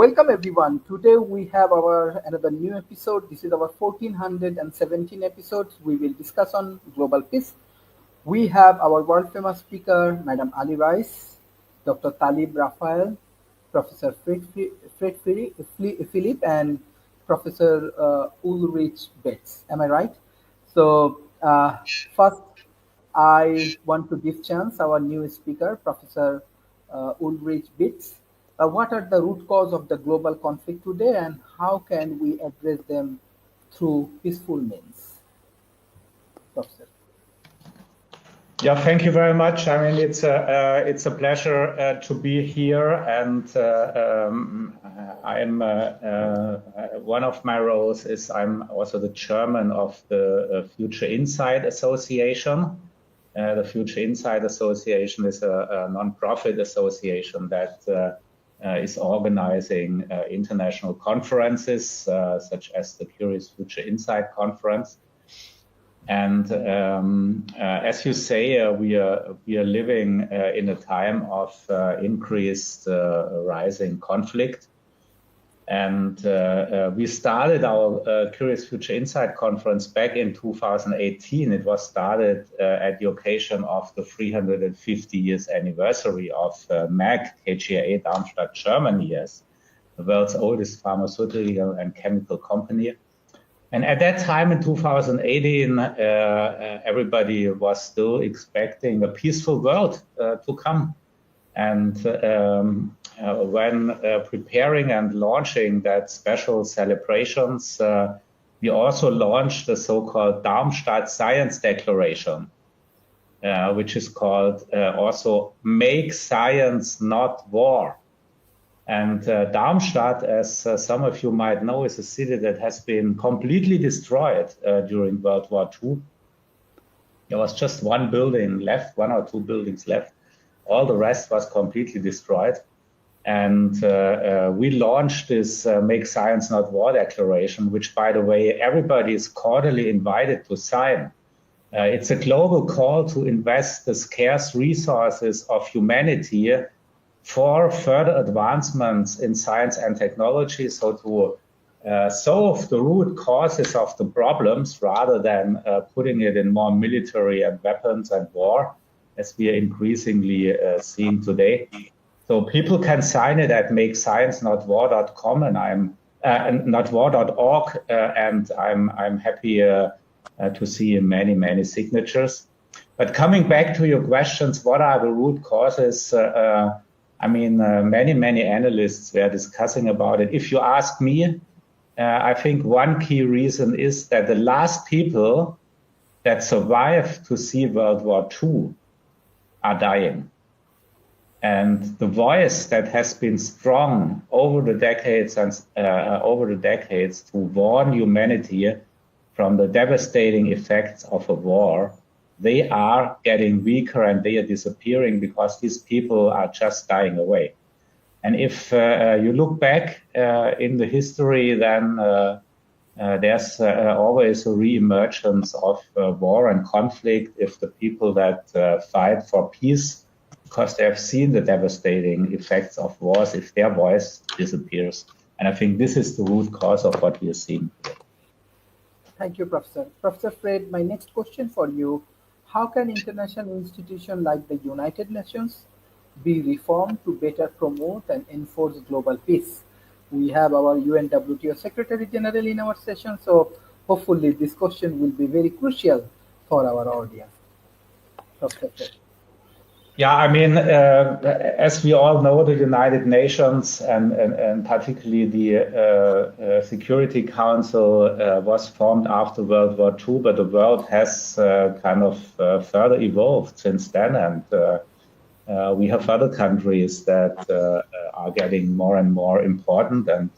Welcome everyone. Today we have our another new episode. This is our 1417 episodes. We will discuss on global peace. We have our world famous speaker, Madam Ali Rice, Dr. Talib Raphael, Professor Philip, and Professor Ulrich Betts. Am I right? So first, I want to give chance our new speaker, Professor Ulrich Betts. What are the root cause of the global conflict today, and how can we address them through peaceful means? Professor. Yeah, thank you very much. I mean, it's a pleasure to be here, and I'm one of my roles is I'm also the chairman of the Future Insight Association. The Future Insight Association is a non-profit association that is organizing international conferences such as the Curious Future Insight Conference. And as you say, we are living in a time of increased rising conflict. And we started our Curious Future Insight Conference back in 2018. It was started at the occasion of the 350 years anniversary of MAG, KGaA Darmstadt, Germany, as the world's oldest pharmaceutical and chemical company. And at that time in 2018, everybody was still expecting a peaceful world to come. And when preparing and launching that special celebrations, we also launched the so-called Darmstadt Science Declaration, which is called also Make Science Not War. And Darmstadt, as some of you might know, is a city that has been completely destroyed during World War II. There was just one building left, one or two buildings left. All the rest was completely destroyed. And we launched this Make Science Not War declaration, which, by the way, everybody is cordially invited to sign. It's a global call to invest the scarce resources of humanity for further advancements in science and technology, so to solve the root causes of the problems rather than putting it in more military and weapons and war, as we are increasingly seeing today. So people can sign it at makesciencenotwar.com, and I'm notwar.org, and I'm happy to see many signatures. But coming back to your questions, what are the root causes? Many analysts were discussing about it. If you ask me, I think one key reason is that the last people that survived to see World War II are dying. And the voice that has been strong over the decades to warn humanity from the devastating effects of a war, they are getting weaker and they are disappearing because these people are just dying away. And if you look back in the history, then there's always a re-emergence of war and conflict if the people that fight for peace, because they have seen the devastating effects of wars, if their voice disappears. And I think this is the root cause of what we are seeing today. Thank you, Professor. Professor Fred, my next question for you: how can international institutions like the United Nations be reformed to better promote and enforce global peace? We have our UNWTO Secretary General in our session, so hopefully this question will be very crucial for our audience. Professor Fred. Yeah, as we all know, the United Nations and particularly the Security Council was formed after World War II, but the world has further evolved since then, and we have other countries that are getting more and more important and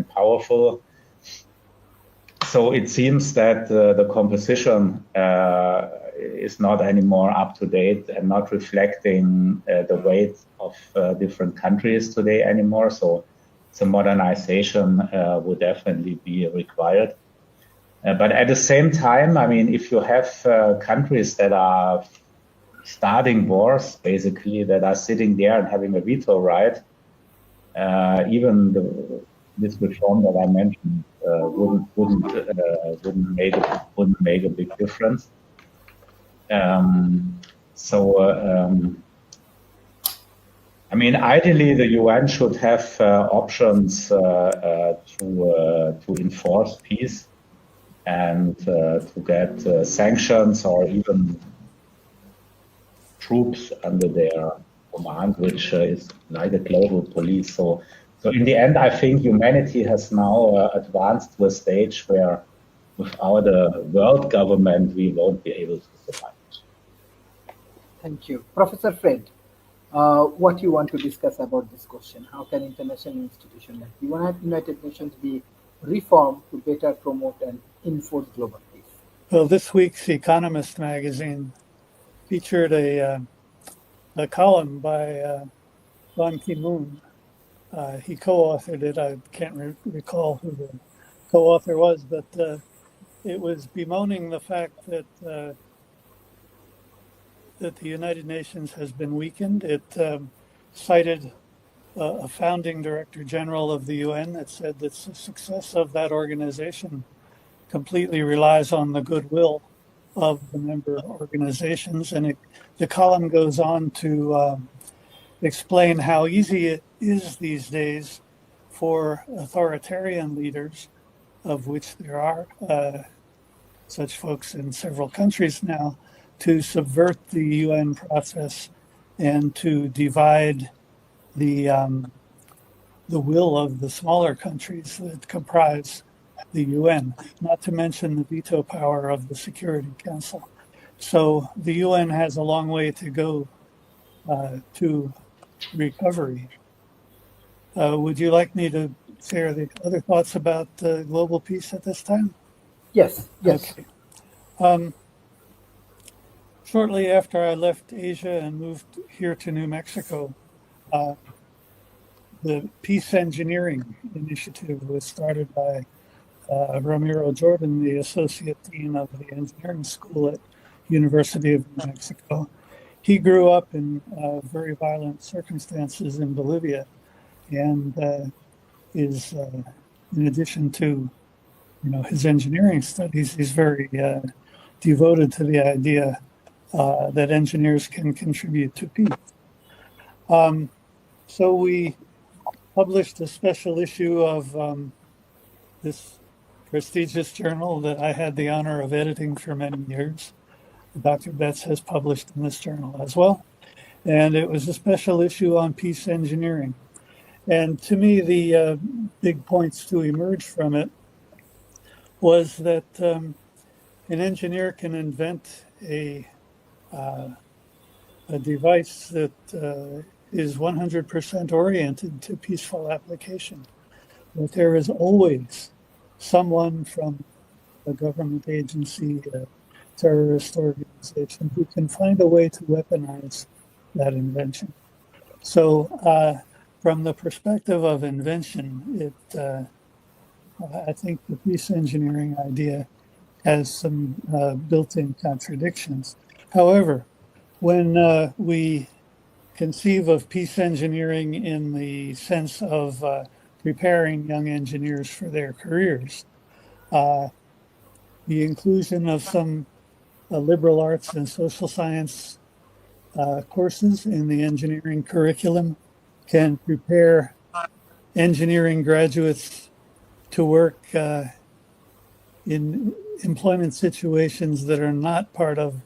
powerful. So it seems that the composition is not anymore up to date and not reflecting the weight of different countries today anymore. So some modernization would definitely be required. But at the same time, if you have countries that are starting wars, basically, that are sitting there and having a veto right, even this reform that I mentioned wouldn't make a big difference. I mean, ideally, the UN should have options to enforce peace and to get sanctions or even troops under their command, which is like a global police. So in the end, I think humanity has now advanced to a stage where without a world government, we won't be able to survive. Thank you. Professor Fred, what you want to discuss about this question? How can international institutions like the United Nations be reformed to better promote and enforce global peace? Well, this week's Economist magazine featured a column by Ban Ki-moon. He co-authored it. I can't recall who the co-author was, but it was bemoaning the fact that that the United Nations has been weakened. It cited a founding director general of the UN that said that the success of that organization completely relies on the goodwill of the member organizations. And the column goes on to explain how easy it is these days for authoritarian leaders, of which there are such folks in several countries now, to subvert the UN process and to divide the will of the smaller countries that comprise the UN, not to mention the veto power of the Security Council. So the UN has a long way to go to recovery. Would you like me to share the other thoughts about global peace at this time? Yes, yes. Okay. Shortly after I left Asia and moved here to New Mexico, the Peace Engineering Initiative was started by Ramiro Jordan, the Associate Dean of the Engineering School at University of New Mexico. He grew up in very violent circumstances in Bolivia, and is, in addition to his engineering studies, he's very devoted to the idea that engineers can contribute to peace. So we published a special issue of this prestigious journal that I had the honor of editing for many years. Dr. Betts has published in this journal as well. And it was a special issue on peace engineering. And to me, the big points to emerge from it was that an engineer can invent a device that is 100% oriented to peaceful application. But there is always someone from a government agency, a terrorist organization, who can find a way to weaponize that invention. So from the perspective of invention, I think the peace engineering idea has some built-in contradictions. However, when we conceive of peace engineering in the sense of preparing young engineers for their careers, the inclusion of some liberal arts and social science courses in the engineering curriculum can prepare engineering graduates to work in employment situations that are not part of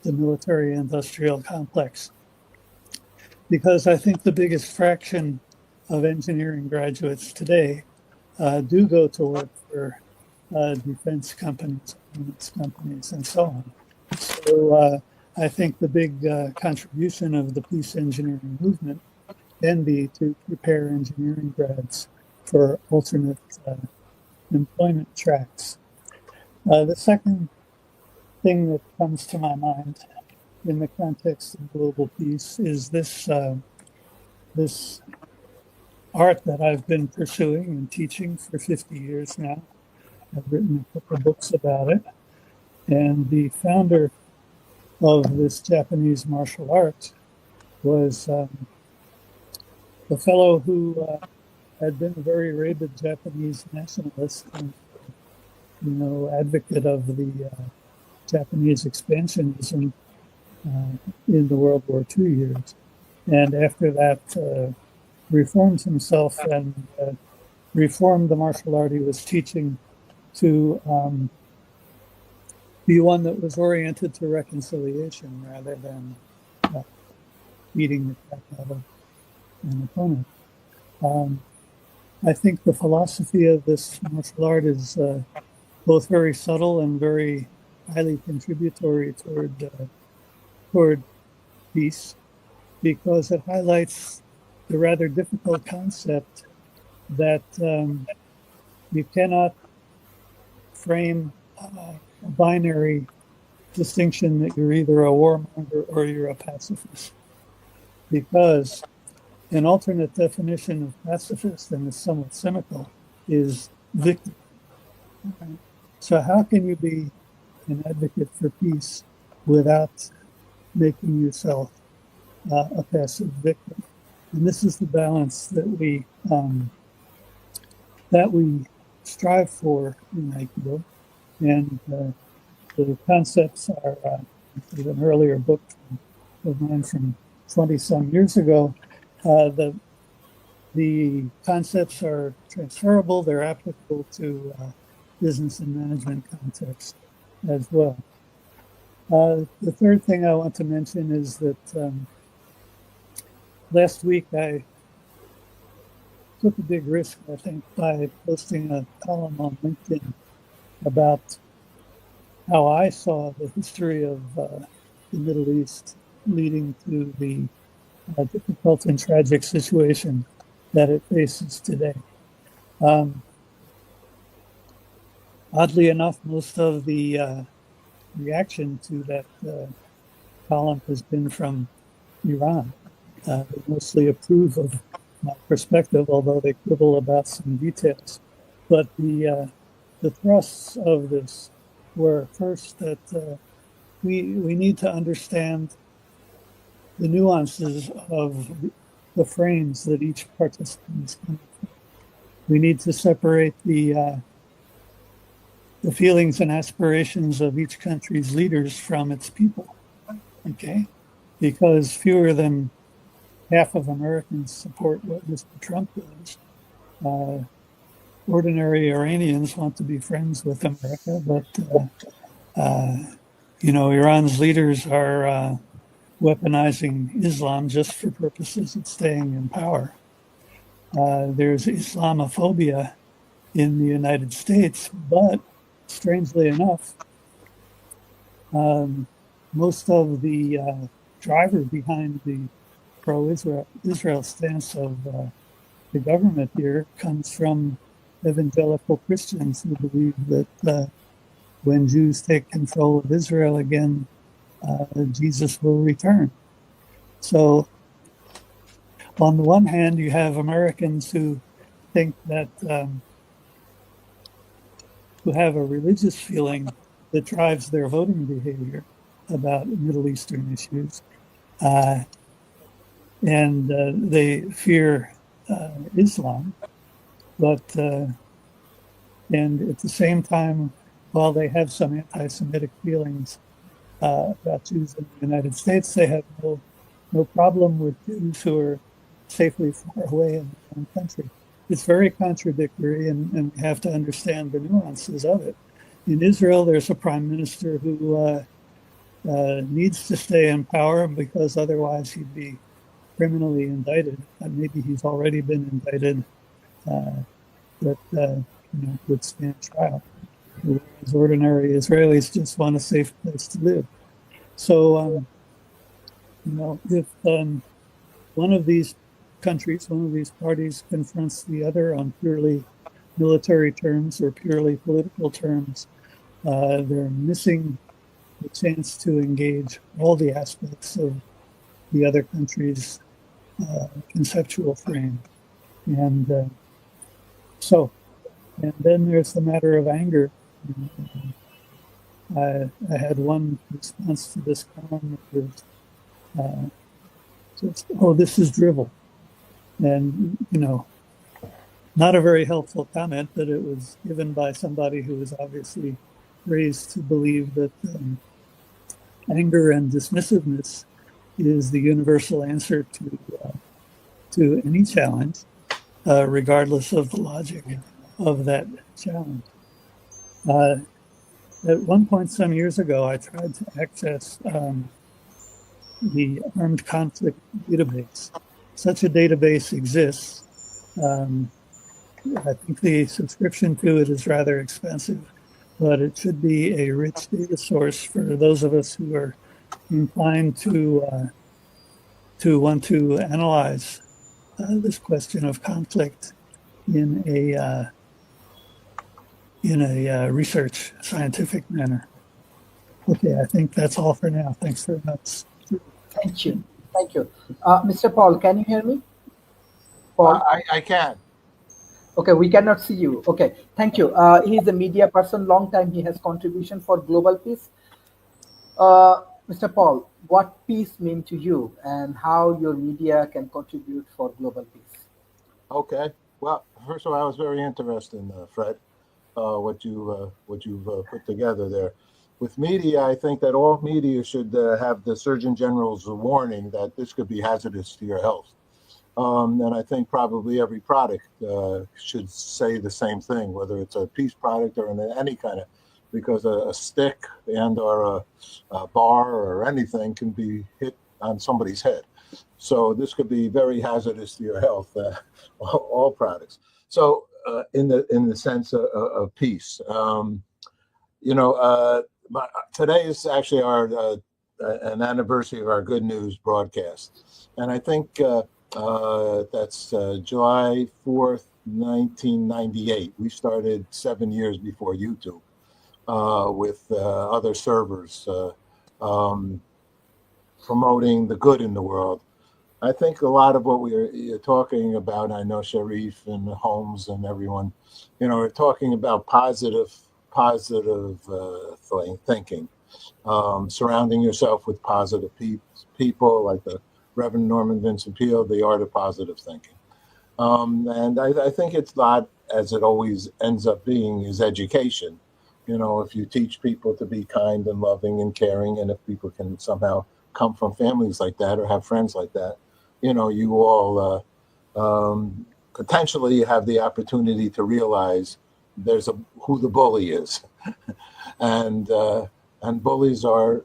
the military-industrial complex. Because I think the biggest fraction of engineering graduates today do go to work for defense companies, and so on. So I think the big contribution of the peace engineering movement can be to prepare engineering grads for alternate employment tracks. The second thing that comes to my mind in the context of global peace is this this art that I've been pursuing and teaching for 50 years now. I've written a couple of books about it. And the founder of this Japanese martial art was the fellow who had been a very rabid Japanese nationalist and, advocate of the Japanese expansionism in the World War II years. And after that, reformed himself and reformed the martial art he was teaching to be one that was oriented to reconciliation rather than beating the crap out of an opponent. I think the philosophy of this martial art is both very subtle and very highly contributory toward peace, because it highlights the rather difficult concept that you cannot frame a binary distinction that you're either a warmonger or you're a pacifist, because an alternate definition of pacifist, and is somewhat cynical, is victim. Okay? So how can you be an advocate for peace without making yourself a passive victim? And this is the balance that we strive for in Aikido. And the concepts are an earlier book of mine from 20-some years ago. The concepts are transferable. They're applicable to business and management context as well. The third thing I want to mention is that last week I took a big risk, I think, by posting a column on LinkedIn about how I saw the history of the Middle East leading to the difficult and tragic situation that it faces today. Oddly enough, most of the reaction to that column has been from Iran. They mostly approve of my perspective, although they quibble about some details. But the thrusts of this were first that we need to understand the nuances of the frames that each participant is coming from. We need to separate the feelings and aspirations of each country's leaders from its people, okay? Because fewer than half of Americans support what Mr. Trump does. Ordinary Iranians want to be friends with America, but Iran's leaders are weaponizing Islam just for purposes of staying in power. There's Islamophobia in the United States, but strangely enough, most of the driver behind the pro-Israel stance of the government here comes from evangelical Christians who believe that when Jews take control of Israel again, Jesus will return. So on the one hand, you have Americans who think that, who have a religious feeling that drives their voting behavior about Middle Eastern issues. And they fear Islam, but and at the same time, while they have some anti-Semitic feelings about Jews in the United States, they have no problem with Jews who are safely far away in their own country. It's very contradictory, and we have to understand the nuances of it. In Israel, there's a prime minister who needs to stay in power because otherwise he'd be criminally indicted. Maybe he's already been indicted, but would stand trial. Whereas ordinary Israelis just want a safe place to live. So, if one of these countries, one of these parties confronts the other on purely military terms or purely political terms, they're missing the chance to engage all the aspects of the other country's conceptual frame. And then there's the matter of anger. I had one response to this column that was just, this is drivel. And, not a very helpful comment, but it was given by somebody who was obviously raised to believe that anger and dismissiveness is the universal answer to any challenge, regardless of the logic of that challenge. At one point some years ago, I tried to access the Armed Conflict Database. Such a database exists. I think the subscription to it is rather expensive, but it should be a rich data source for those of us who are inclined to want to analyze this question of conflict in a research scientific manner. Okay, I think that's all for now. Thanks very much. Thank you. Thank you. Mr. Paul, can you hear me? Paul? I can. Okay, we cannot see you. Okay, thank you. He is a media person, long time he has contribution for global peace. Mr. Paul, what peace mean to you and how your media can contribute for global peace? Okay. Well, first of all, I was very interested in Fred, what you've put together there. With media, I think that all media should have the Surgeon General's warning that this could be hazardous to your health. And I think probably every product should say the same thing, whether it's a peace product or any kind of, because a stick and or a bar or anything can be hit on somebody's head. So this could be very hazardous to your health, all products. So in the sense of peace, today is actually an anniversary of our Good News broadcast. And I think that's July 4th, 1998. We started 7 years before YouTube with other servers promoting the good in the world. I think a lot of what we're talking about, I know Sharif and Holmes and everyone, are talking about positive thinking, surrounding yourself with positive people like the Reverend Norman Vincent Peale, The Art of Positive Thinking. And I think it's not, as it always ends up being, is education. If you teach people to be kind and loving and caring, and if people can somehow come from families like that or have friends like that, you all potentially have the opportunity to realize who the bully is. and bullies are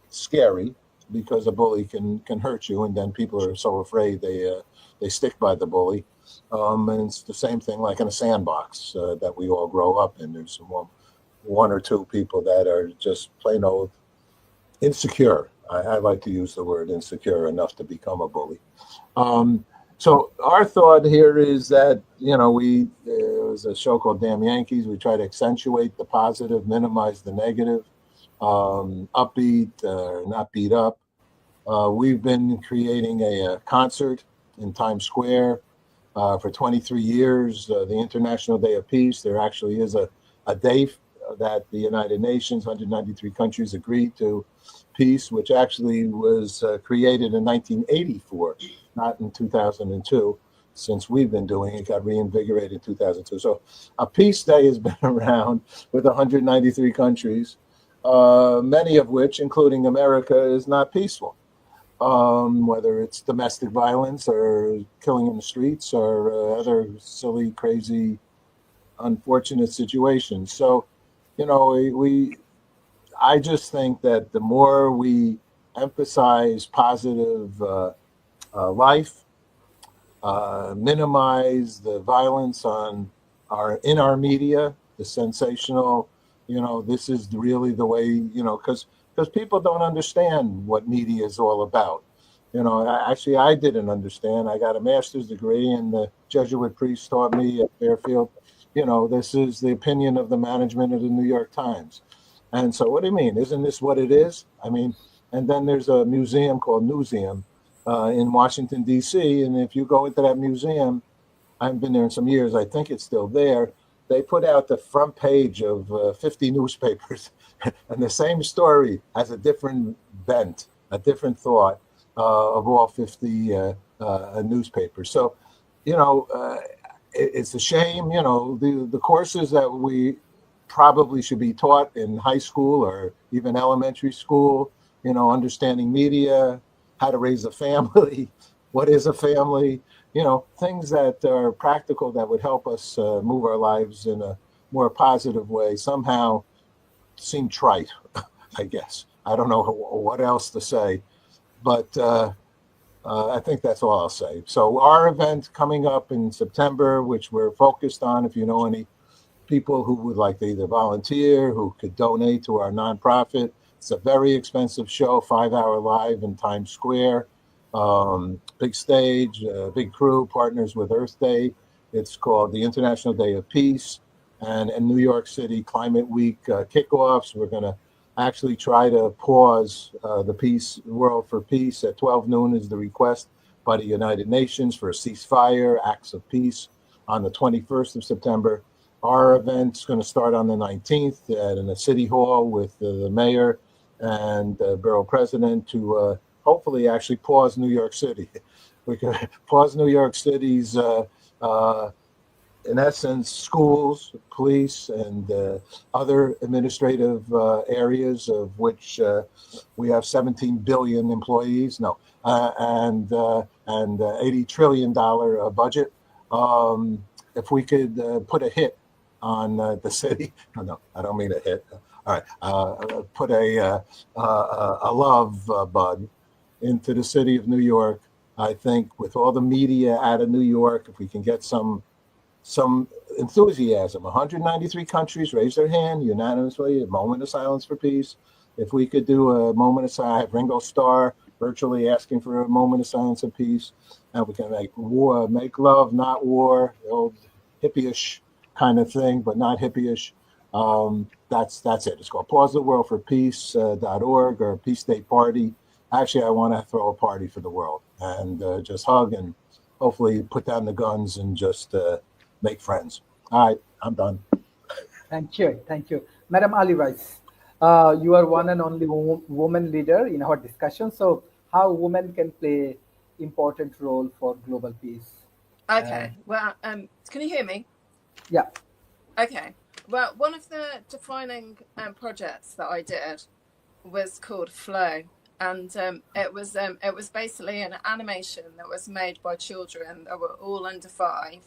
scary because a bully can hurt you, and then people are so afraid they stick by the bully. And it's the same thing like in a sandbox that we all grow up in. There's one or two people that are just plain old insecure. I like to use the word insecure enough to become a bully. So our thought here is that, there was a show called Damn Yankees. We try to accentuate the positive, minimize the negative, upbeat, not beat up. We've been creating a concert in Times Square for 23 years, the International Day of Peace. There actually is a day that the United Nations, 193 countries agreed to peace, which actually was created in 1984, not in 2002. Since we've been doing it, got reinvigorated in 2002. So a peace day has been around with 193 countries, many of which, including America, is not peaceful. Whether it's domestic violence or killing in the streets or other silly, crazy, unfortunate situations. So, I just think that the more we emphasize positive life, minimize the violence in our media, the sensational, this is really the way, because people don't understand what media is all about. Actually, I didn't understand. I got a master's degree, and the Jesuit priest taught me at Fairfield, this is the opinion of the management of the New York Times. And so what do you mean? Isn't this what it is? And then there's a museum called Newseum in Washington, D.C. And if you go into that museum, I haven't been there in some years, I think it's still there. They put out the front page of 50 newspapers, and the same story has a different bent, a different thought of all 50 a newspaper. So, it's a shame. The courses that we probably should be taught in high school or even elementary school. Understanding media, how to raise a family, what is a family. Things that are practical that would help us move our lives in a more positive way. Somehow seem trite, I guess. I don't know what else to say, but I think that's all I'll say. So our event coming up in September, which we're focused on, if you know any people who would like to either volunteer, who could donate to our nonprofit. It's a very expensive show, 5-hour live in Times Square. Big stage, big crew, partners with Earth Day. It's called the International Day of Peace. And in New York City, Climate Week kickoffs. We're going to actually try to pause the peace, World for Peace at 12 noon is the request by the United Nations for a ceasefire, acts of peace on the 21st of September. Our event's going to start on the 19th in the City Hall with the mayor and borough president to hopefully actually pause New York City. We can pause New York City's in essence, schools, police, and other administrative areas of which we have 17 billion employees. No, and $80 trillion budget. If we could put a hit on the city, no, I don't mean a hit. All right, put a love bud into the city of New York. I think with all the media out of New York, if we can get some enthusiasm. 193 countries raised their hand unanimously, a moment of silence for peace. If we could do a moment of silence, Ringo Starr virtually asking for a moment of silence and peace, and we can make love, not war, the old hippie-ish kind of thing, but not hippie-ish. That's it. It's called pausetheworldforpeace.org or Peace Day Party. Actually, I want to throw a party for the world and just hug and hopefully put down the guns and just make friends. All right, I'm done. Thank you. Madam Ali Weiss, you are one and only woman leader in our discussion. So how women can play important role for global peace? Okay, well, can you hear me? Yeah. Okay, well, one of the defining projects that I did was called Flow. And it was basically an animation that was made by children that were all under 5.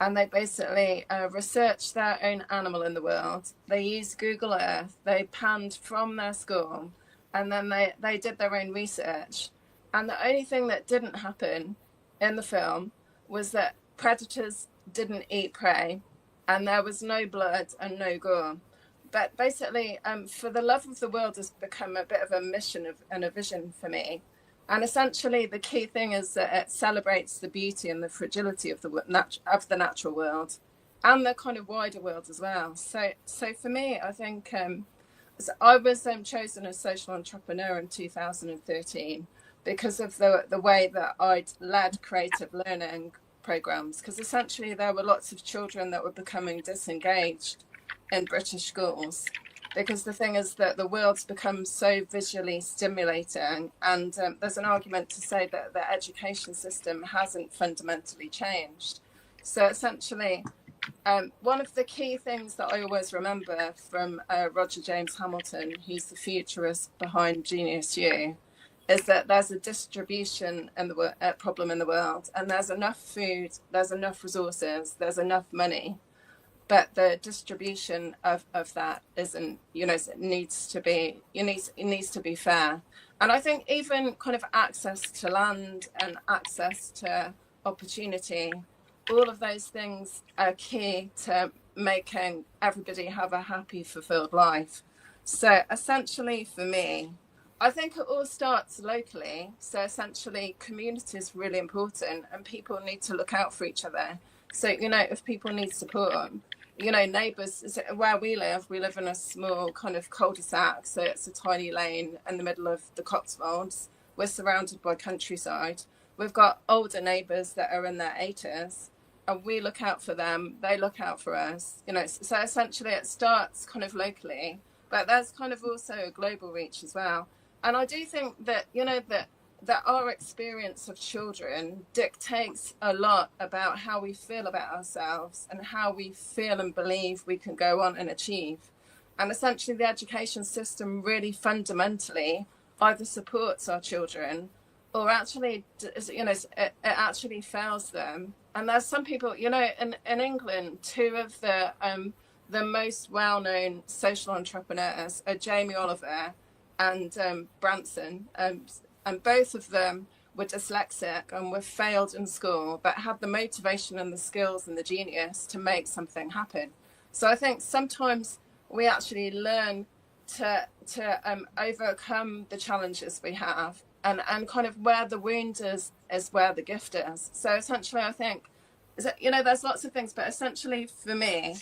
And they basically researched their own animal in the world. They used Google Earth. They panned from their school. And then they did their own research. And the only thing that didn't happen in the film was that predators didn't eat prey. And there was no blood and no gore. But basically, For the Love of the World has become a bit of a mission and a vision for me. And essentially, the key thing is that it celebrates the beauty and the fragility of the natural world and the kind of wider world as well. So for me, I think I was chosen as social entrepreneur in 2013 because of the way that I'd led creative learning programs, because essentially there were lots of children that were becoming disengaged in British schools, because the thing is that the world's become so visually stimulating, and there's an argument to say that the education system hasn't fundamentally changed. So essentially, one of the key things that I always remember from Roger James Hamilton, who's the futurist behind Genius U, is that there's a distribution and problem in the world, and there's enough food, there's enough resources, there's enough money. But the distribution of that isn't, it needs to be fair. And I think even kind of access to land and access to opportunity, all of those things are key to making everybody have a happy, fulfilled life. So essentially for me, I think it all starts locally. So essentially community is really important and people need to look out for each other. So, if people need support, neighbours, where we live in a small kind of cul-de-sac. So it's a tiny lane in the middle of the Cotswolds. We're surrounded by countryside. We've got older neighbours that are in their 80s and we look out for them. They look out for us, so essentially it starts kind of locally, but there's kind of also a global reach as well. And I do think that, that that our experience of children dictates a lot about how we feel about ourselves and how we feel and believe we can go on and achieve. And essentially, the education system really fundamentally either supports our children or actually, it actually fails them. And there's some people, in England, two of the most well-known social entrepreneurs are Jamie Oliver and Branson, and both of them were dyslexic and were failed in school, but had the motivation and the skills and the genius to make something happen. So I think sometimes we actually learn to overcome the challenges we have, and kind of where the wound is where the gift is. So essentially, I think, there's lots of things, but essentially for me,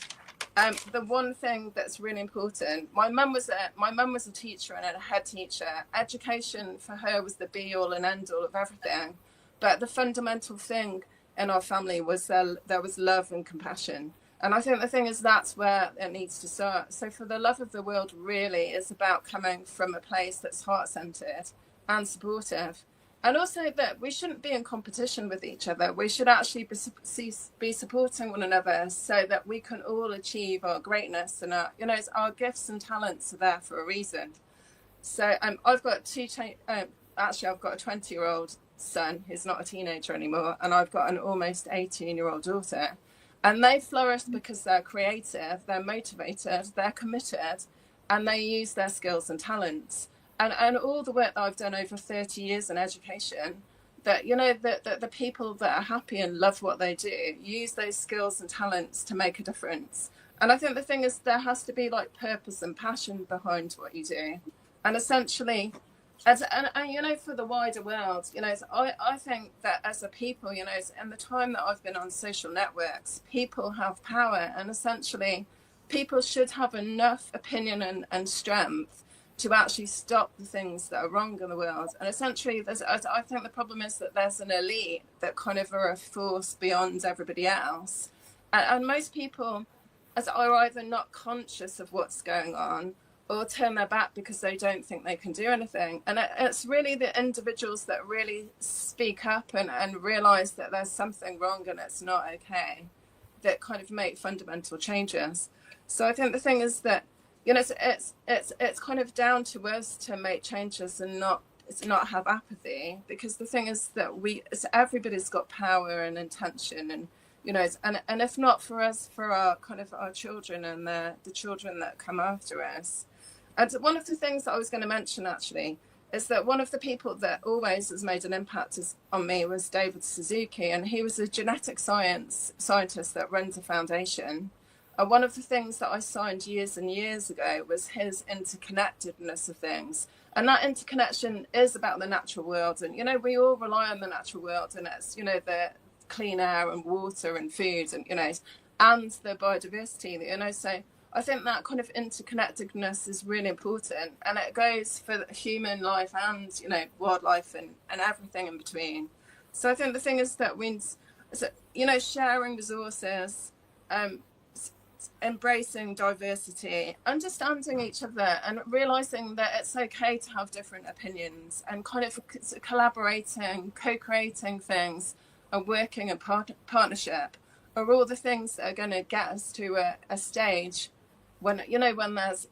the one thing that's really important, my mum was a teacher and a head teacher. Education for her was the be all and end all of everything. But the fundamental thing in our family was there was love and compassion. And I think the thing is, that's where it needs to start. So for the love of the world really is about coming from a place that's heart-centered and supportive. And also that we shouldn't be in competition with each other. We should actually be supporting one another so that we can all achieve our greatness, and our gifts and talents are there for a reason. So I've got I've got a 20-year-old son who's not a teenager anymore, and I've got an almost 18-year-old daughter. And they flourish because they're creative, they're motivated, they're committed, and they use their skills and talents. And all the work that I've done over 30 years in education, that, the people that are happy and love what they do use those skills and talents to make a difference. And I think the thing is, there has to be like purpose and passion behind what you do. And essentially, and for the wider world, I think that as a people, in the time that I've been on social networks, people have power, and essentially people should have enough opinion and strength to actually stop the things that are wrong in the world. And essentially, I think the problem is that there's an elite that kind of are a force beyond everybody else. And most people are either not conscious of what's going on or turn their back because they don't think they can do anything. And it's really the individuals that really speak up and realize that there's something wrong and it's not okay that kind of make fundamental changes. So I think the thing is that, it's kind of down to us to make changes and not have apathy, because the thing is that everybody's got power and intention, and and if not for us, for our children and the children that come after us. And one of the things that I was going to mention actually is that one of the people that always has made an impact on me was David Suzuki, and he was a genetic scientist that runs a foundation. And one of the things that I signed years and years ago was his interconnectedness of things. And that interconnection is about the natural world. And, we all rely on the natural world, and it's, the clean air and water and food and, and the biodiversity, so I think that kind of interconnectedness is really important. And it goes for human life and, wildlife and everything in between. So I think the thing is that sharing resources, embracing diversity, understanding each other, and realizing that it's okay to have different opinions, and kind of collaborating, co-creating things and working in partnership are all the things that are going to get us to a stage when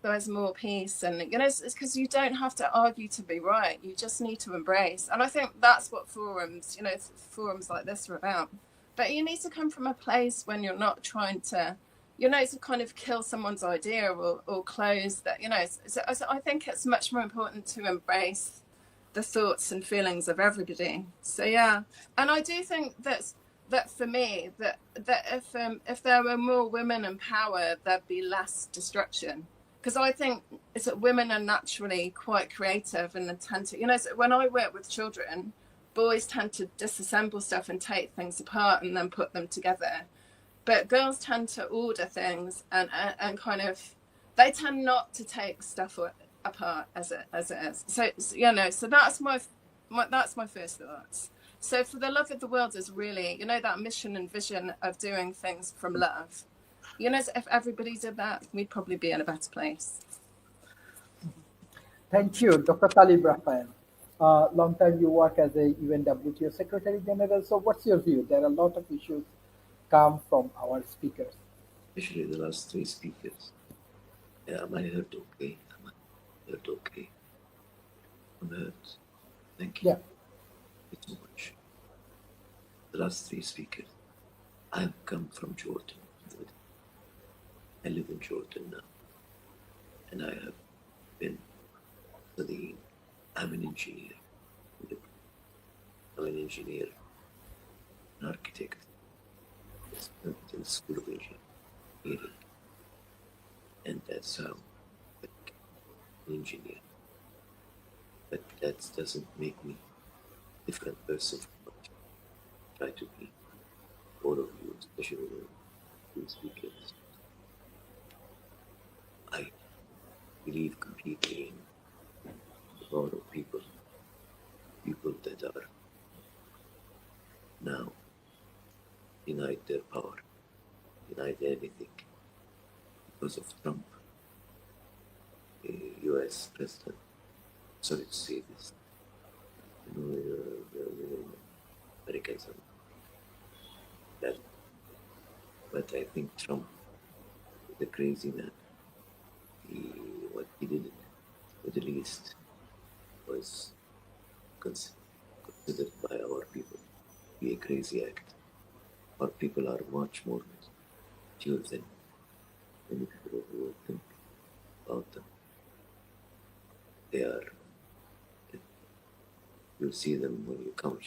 there's more peace. And it's because you don't have to argue to be right, you just need to embrace. And I think that's what forums like this are about. But you need to come from a place when you're not trying to to kind of kill someone's idea or close that, So I think it's much more important to embrace the thoughts and feelings of everybody. So, yeah. And I do think that for me, that if there were more women in power, there'd be less destruction. Because I think it's that women are naturally quite creative and tend to, so when I work with children, boys tend to disassemble stuff and take things apart and then put them together. But girls tend to order things and kind of, they tend not to take stuff apart as it is. So so that's my first thoughts. So for the love of the world is really, that mission and vision of doing things from love. If everybody did that, we'd probably be in a better place. Thank you, Dr. Talib Raphael. Long time you work as a UNWTO Secretary General. So what's your view? There are a lot of issues come from our speakers. Especially the last three speakers. Yeah, am I heard okay? Am I heard okay? I'm heard. Thank you. Yeah. Thank you so much. The last three speakers. I've come from Jordan. I live in Jordan now. And I have been studying. I'm an engineer. I'm an engineer, an architect. I studied in the School of Engineering. And that's how I became an engineer. But that doesn't make me a different person from what I try to be. All of you, especially the speakers. I believe completely in the power of people that are now denied their power, denied anything because of Trump, the US president. Sorry to say this. Americans are that, but I think Trump is a crazy man. What he did in the Middle East was considered by our people to be a crazy act. Our people are much more mature than many people who think about them. They are, you'll see them when you come,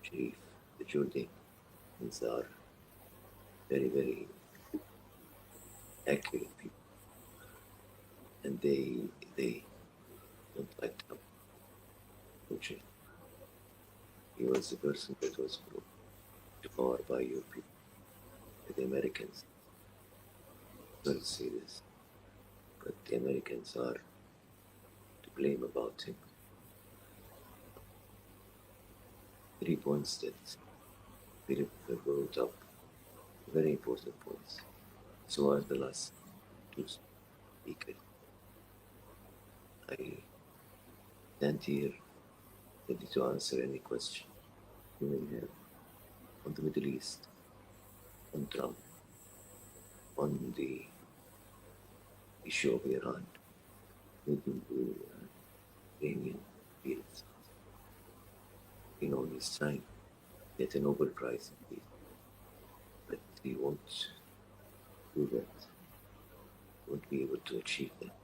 Sharif, the Jordanians are very, very accurate people. And they don't like Trump. Unfortunately, he was the person that was brought to power by your people, by the Americans. Sorry to say this, but the Americans are to blame about him. 3 points that Philip wrote up, very important points. So are the last two speakers. I stand here ready to answer any question you may have on the Middle East, on Trump, on the issue of Iran, making the Iranian peace. You know, he's trying to get a Nobel Prize in peace, but he won't do that, won't be able to achieve that.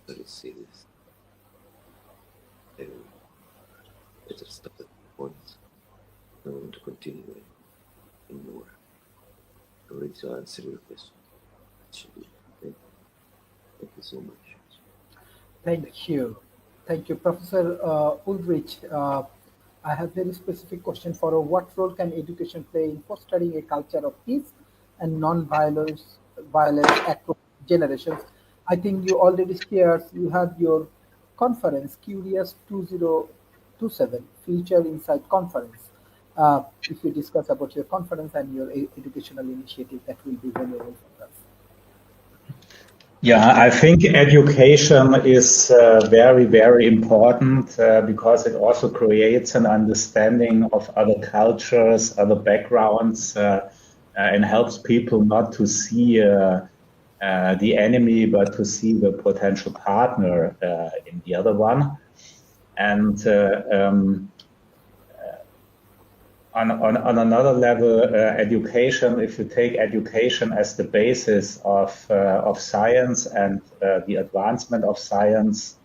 Sorry to say this. I will better stop at point. I don't want to continue anymore. I'm ready to answer your question. Thank you so much. Thank you. Thank you, Professor Ulrich. I have very specific question for you. What role can education play in fostering a culture of peace and non-violence across generations? I think you already shared, you had your conference, Curious 2027, Future Insight Conference. If you discuss about your conference and your educational initiative, that will be valuable for us. Yeah, I think education is very, very important because it also creates an understanding of other cultures, other backgrounds, and helps people not to see the enemy, but to see the potential partner in the other one. And on another level, education, if you take education as the basis of science and the advancement of science,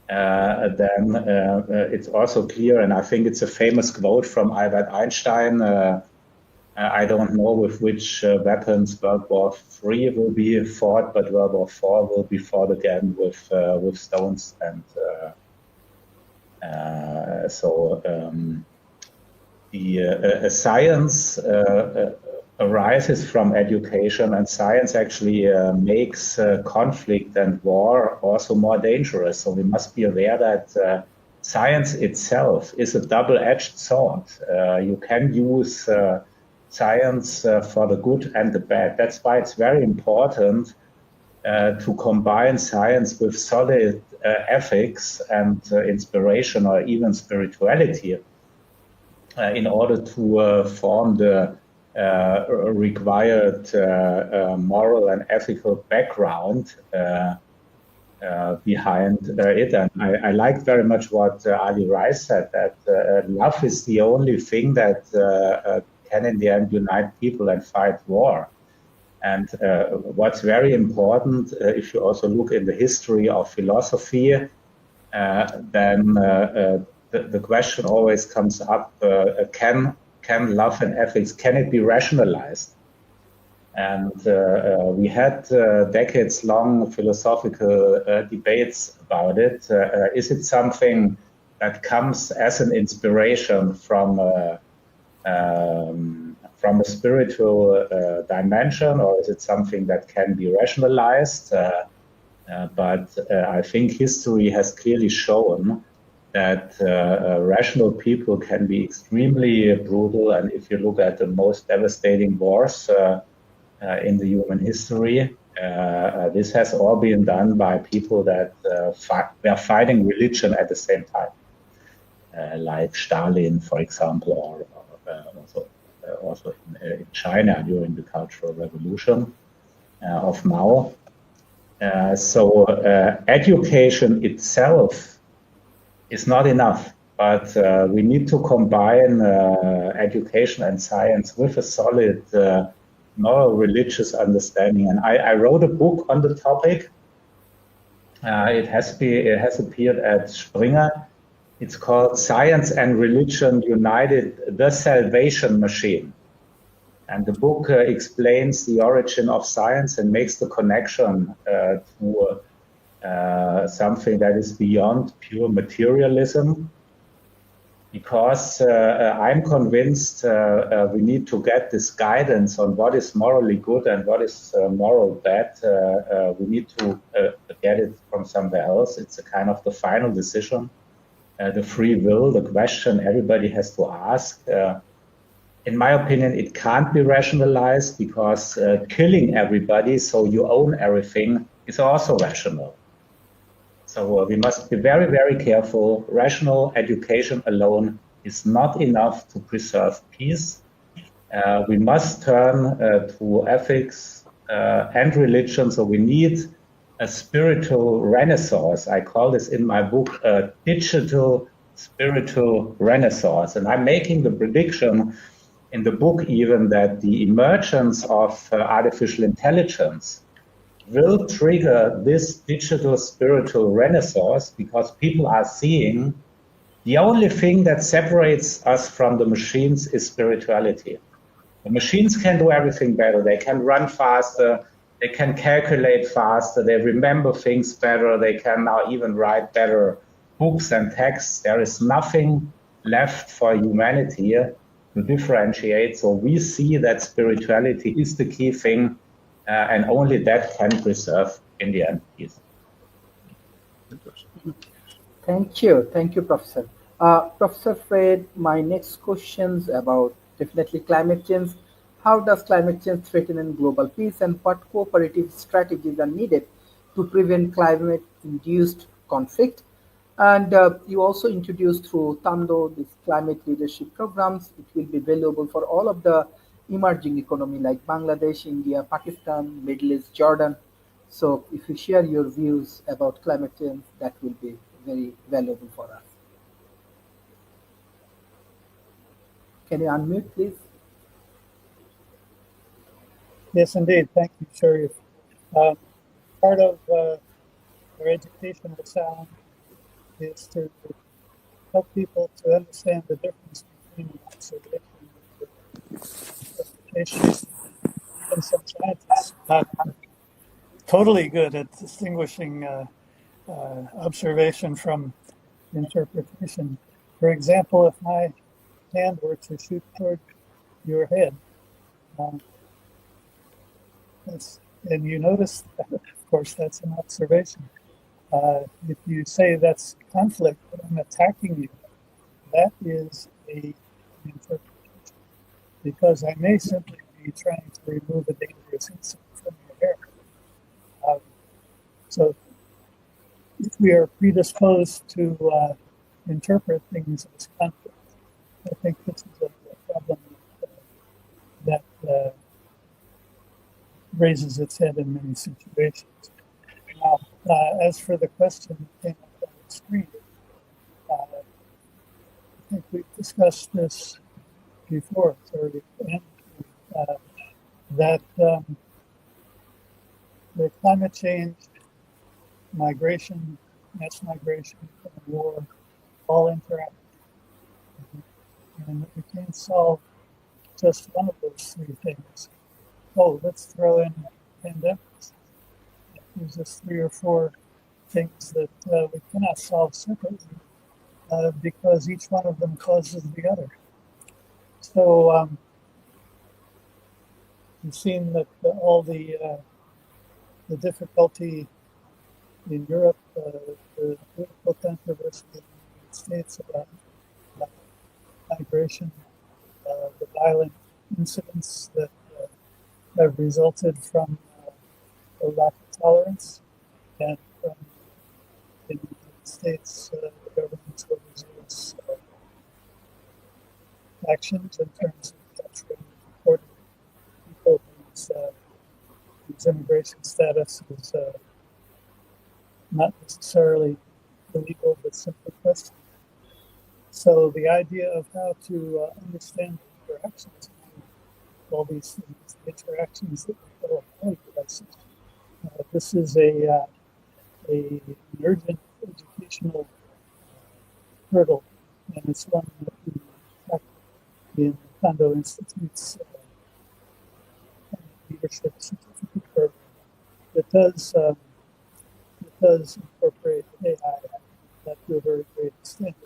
then it's also clear, and I think it's a famous quote from Albert Einstein, I don't know with which weapons World War III will be fought, but World War IV will be fought again with stones. And the science arises from education, and science actually makes conflict and war also more dangerous. So we must be aware that science itself is a double-edged sword. You can use science for the good and the bad. That's why it's very important to combine science with solid ethics and inspiration or even spirituality in order to form the required moral and ethical background behind it. And I like very much what Ali Rice said, that love is the only thing that can in the end unite people and fight war. And what's very important, if you also look in the history of philosophy, then the question always comes up, can love and ethics, can it be rationalized? And we had decades-long philosophical debates about it. Is it something that comes as an inspiration from a spiritual dimension, or is it something that can be rationalized? But I think history has clearly shown that rational people can be extremely brutal. And if you look at the most devastating wars in the human history, this has all been done by people that were fighting religion at the same time, like Stalin, for example, or also in China during the Cultural Revolution of Mao. So education itself is not enough, but we need to combine education and science with a solid moral religious understanding. And I wrote a book on the topic. It has appeared at Springer. It's called Science and Religion United, the Salvation Machine. And the book explains the origin of science and makes the connection to something that is beyond pure materialism. Because I'm convinced we need to get this guidance on what is morally good and what is moral bad. We need to get it from somewhere else. It's a kind of the final decision. The free will, the question everybody has to ask. In my opinion, it can't be rationalized because killing everybody so you own everything is also rational. So we must be very, very careful. Rational education alone is not enough to preserve peace. We must turn to ethics and religion. So we need a spiritual renaissance. I call this in my book a digital spiritual renaissance. And I'm making the prediction in the book even that the emergence of artificial intelligence will trigger this digital spiritual renaissance because people are seeing the only thing that separates us from the machines is spirituality. The machines can do everything better. They can run faster. They can calculate faster. They remember things better. They can now even write better books and texts. There is nothing left for humanity to differentiate. So we see that spirituality is the key thing, and only that can preserve in the end peace. Thank you, Professor. Professor Fred, my next question's about definitely climate change. How does climate change threaten global peace, and what cooperative strategies are needed to prevent climate-induced conflict? And you also introduced through Tando these climate leadership programs. It will be valuable for all of the emerging economy like Bangladesh, India, Pakistan, Middle East, Jordan. So if you share your views about climate change, that will be very valuable for us. Can you unmute, please? Yes, indeed. Thank you, Sharif. Part of our educational sound is to help people to understand the difference between observation and interpretation. And some scientists are not totally good at distinguishing observation from interpretation. For example, if my hand were to shoot toward your head, and you notice that, of course, that's an observation. If you say that's conflict, but I'm attacking you, that is an interpretation, because I may simply be trying to remove a dangerous insect from your hair. So if we are predisposed to interpret things as conflict, I think this is a problem that raises its head in many situations. Now, as for the question that came up on the screen, I think we've discussed this before, that the climate change, migration, mass migration, and war all interact. And we can't solve just one of those three things. Oh, let's throw in pandemics. There's just 3 or 4 things that we cannot solve separately because each one of them causes the other. So you've seen that all the difficulty in Europe, the political controversy in the United States about migration, the violent incidents that have resulted from a lack of tolerance, and from in the United States, the government's overzealous actions in terms of capturing and deporting people whose immigration status is not necessarily illegal, but simply questioned. So the idea of how to understand the interactions among all these things, the interactions that we call highly crisis. This is an urgent educational hurdle, and it's one that we tackle in the Kondo Institute's leadership certificate program. It does incorporate AI to a very great extent.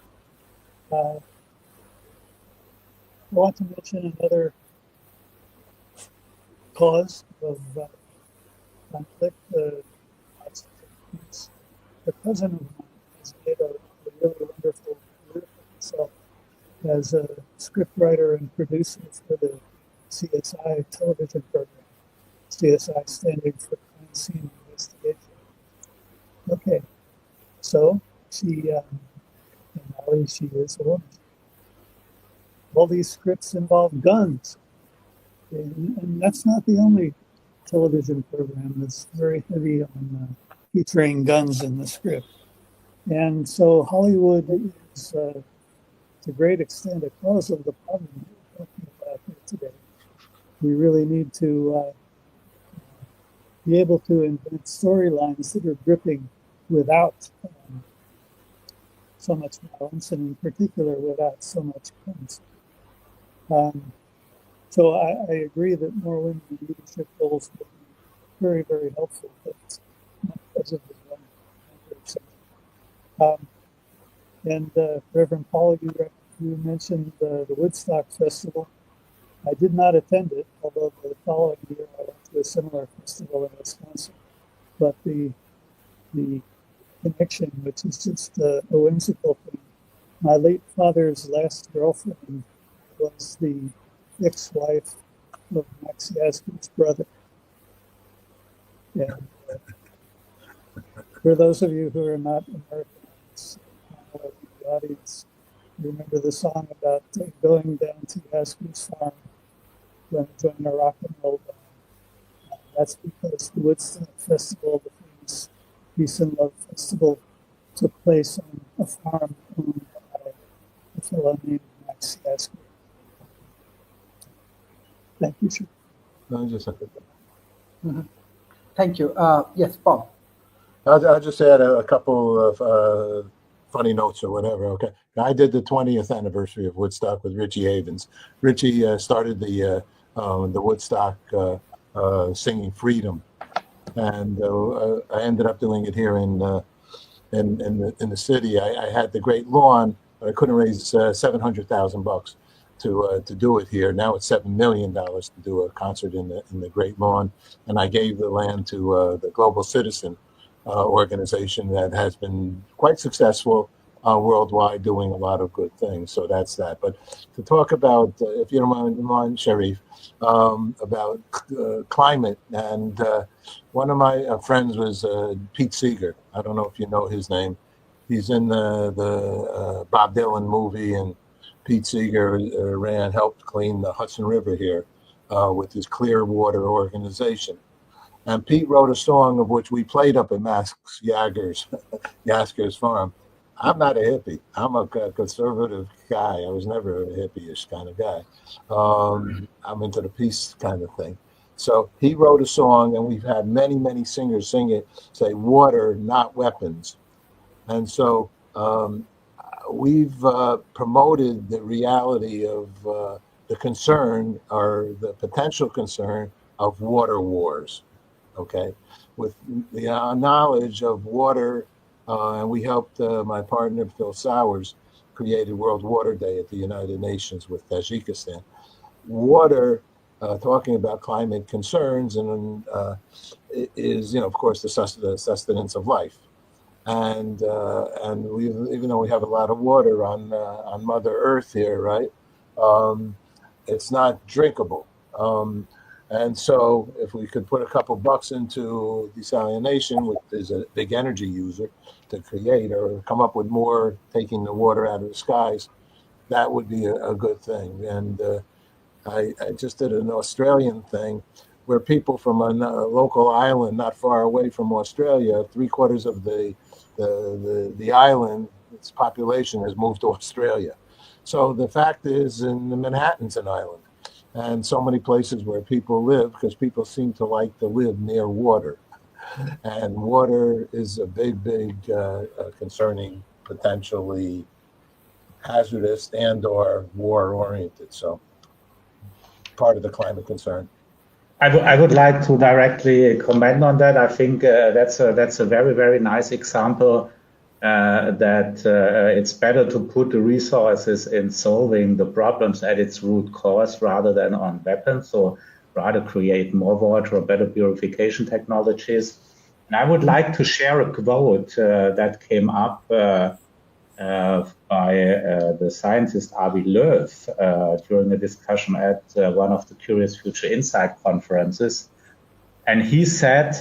I want to mention another cause of conflict. A cousin of mine has made a really wonderful career for himself as a scriptwriter and producer for the CSI television program. CSI standing for Crime Scene Investigation. Okay, so she, and Molly, she is a woman. All these scripts involve guns, and that's not the only television program that's very heavy on featuring guns in the script. And so Hollywood is, to a great extent, a cause of the problem we're talking about here today. We really need to be able to invent storylines that are gripping without so much violence, and in particular without so much guns. So I agree that more women in leadership roles would be very, very helpful, but it's not because of the and Reverend Paul, you mentioned the Woodstock Festival. I did not attend it, although the following year I went to a similar festival in Wisconsin. But the connection, which is just a whimsical thing. My late father's last girlfriend was the ex-wife of Max Yaskin's brother. And for those of you who are not Americans, in the audience, you remember the song about going down to Yaskin's farm when joining a rock and roll band. That's because the Woodstock Festival, the famous Peace and Love Festival, took place on a farm owned by a fellow named Max Yaskin. Thank you, sir. No, just Thank you. Yes, Paul. I'll just add a couple of funny notes or whatever. Okay, I did the 20th anniversary of Woodstock with Richie Havens. Richie started the Woodstock singing "Freedom," and I ended up doing it here in the city. I had the Great Lawn, but I couldn't raise $700,000 to do it here. Now it's $7 million to do a concert in the Great Lawn, and I gave the land to the Global Citizen organization that has been quite successful. worldwide doing a lot of good things. So that's that. But to talk about, if you don't mind, Sharif, about climate, and one of my friends was Pete Seeger. I don't know if you know his name. He's in the Bob Dylan movie, and Pete Seeger helped clean the Hudson River here with his Clear Water organization. And Pete wrote a song of which we played up at Max Yasker's farm. I'm not a hippie. I'm a conservative guy. I was never a hippie-ish kind of guy. I'm into the peace kind of thing. So he wrote a song, and we've had many, many singers sing it, say, water, not weapons. And so we've promoted the reality of the concern, or the potential concern, of water wars. Okay, with the knowledge of water, and we helped my partner Phil Sowers created World Water Day at the United Nations with Tajikistan. Water, talking about climate concerns, and is, of course, the sustenance of life, and we, even though we have a lot of water on Mother Earth here, right? It's not drinkable. And so if we could put a couple bucks into desalination, which is a big energy user, to create or come up with more, taking the water out of the skies, that would be a good thing. And I just did an Australian thing where people from a local island not far away from Australia, 3/4 of the island, its population has moved to Australia. So the fact is, in Manhattan's an island. And so many places where people live, because people seem to like to live near water. And water is a big, concerning, potentially hazardous and or war-oriented. So part of the climate concern. I would like to directly comment on that. I think that's a very, very nice example that it's better to put the resources in solving the problems at its root cause rather than on weapons, so rather create more water or better purification technologies. And I would like to share a quote that came up by the scientist Avi Loeb during a discussion at one of the Curious Future Insight conferences. And he said,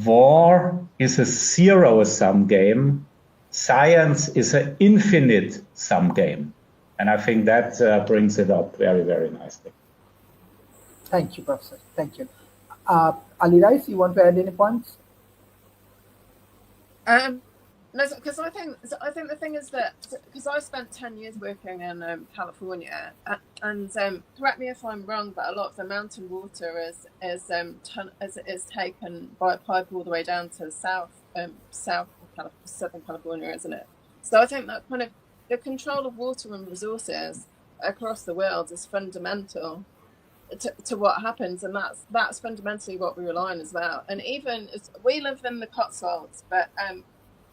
"War is a zero-sum game. Science is an infinite-sum game." And I think that brings it up very, very nicely. Thank you, Professor. Thank you. Ali Rice, you want to add any points? No, because I think the thing is that, because I spent 10 years working in California, and correct me if I'm wrong, but a lot of the mountain water is taken by a pipe all the way down to Southern California, isn't it? So I think that kind of the control of water and resources across the world is fundamental to what happens, and that's fundamentally what we rely on as well. And even we live in the Cotswolds, but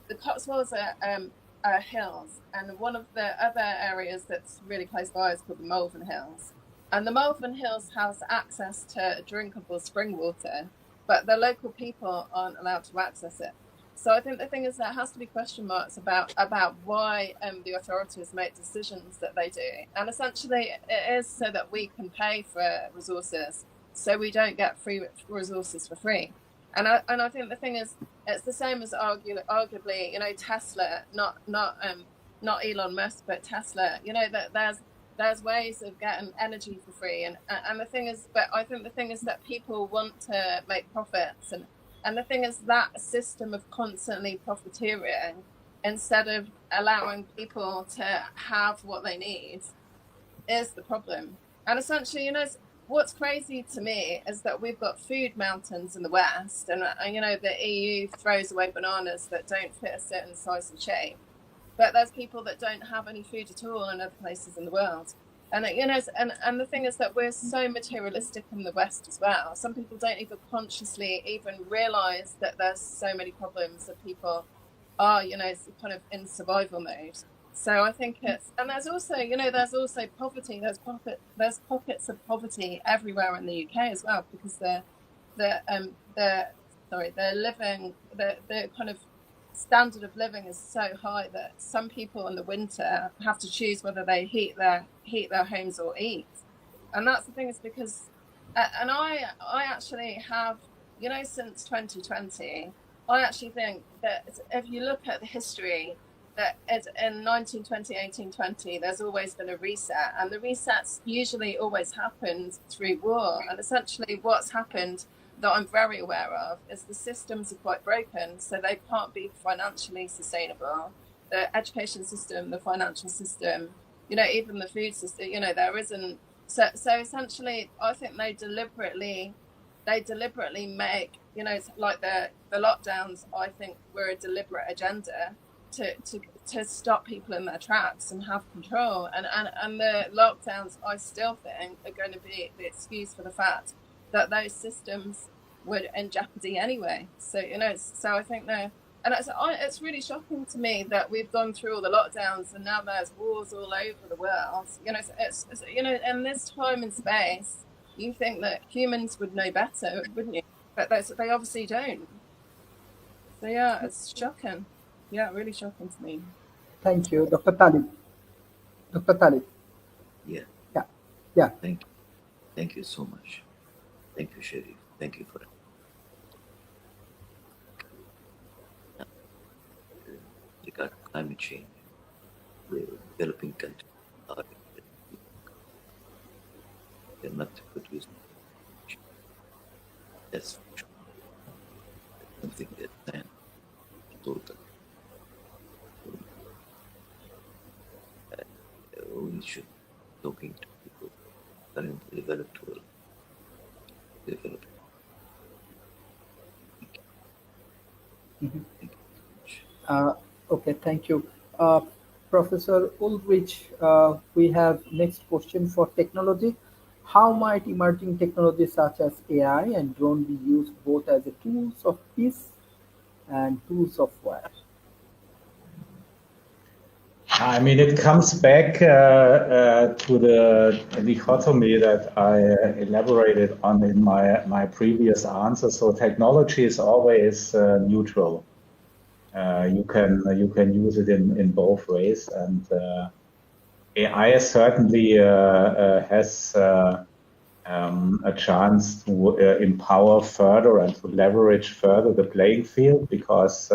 the Cotswolds are hills, and one of the other areas that's really close by is called the Malvern Hills. And the Malvern Hills has access to drinkable spring water, but the local people aren't allowed to access it. So I think the thing is there has to be question marks about why the authorities make decisions that they do. And essentially it is so that we can pay for resources, so we don't get free resources for free. And I think the thing is, it's the same as arguably, Tesla, not Elon Musk, but Tesla. That there's ways of getting energy for free, and the thing is, but I think the thing is that people want to make profits, and the thing is that system of constantly profiteering instead of allowing people to have what they need is the problem. And essentially, what's crazy to me is that we've got food mountains in the West, and the EU throws away bananas that don't fit a certain size and shape, but there's people that don't have any food at all in other places in the world. And and the thing is that we're so materialistic in the West as well. Some people don't even consciously even realize that there's so many problems that people are kind of in survival mode. So I think there's also poverty. There's pockets of poverty everywhere in the UK as well, because they're standard of living is so high that some people in the winter have to choose whether they heat their homes or eat. And that's the thing, is because, and I actually have, you know, since 2020, I actually think that if you look at the history, that in 1920, 1820, there's always been a reset, and the resets usually always happened through war. And essentially what's happened that I'm very aware of is the systems are quite broken, so they can't be financially sustainable. The education system, the financial system, you know, even the food system, you know, there isn't. So essentially, I think they deliberately make, you know, like the lockdowns, I think were a deliberate agenda to stop people in their tracks and have control. And the lockdowns, I still think, are going to be the excuse for the fact that those systems were in jeopardy anyway. So, you know, so I think they're, and it's really shocking to me that we've gone through all the lockdowns and now there's wars all over the world. You know, it's you know, in this time and space, you think that humans would know better, wouldn't you? But they obviously don't. So yeah, it's shocking. Yeah, really shocking to me. Thank you, Dr. Talib. Dr. Talib. Yeah. Yeah. Thank you so much. Thank you, Sharif. Thank you for it. Regarding climate change, the developing countries are they're not producing. That's for sure. Something that can total. We should talking to people currently developed world. Developing. Mhm. Thank you so much. Okay, thank you. Professor Ulrich, we have next question for technology. How might emerging technologies such as AI and drone be used both as a tools of peace and tools of war? I mean, it comes back to the dichotomy that I elaborated on in my previous answer. So technology is always neutral. You can use it in both ways, and AI certainly has a chance to empower further and to leverage further the playing field, because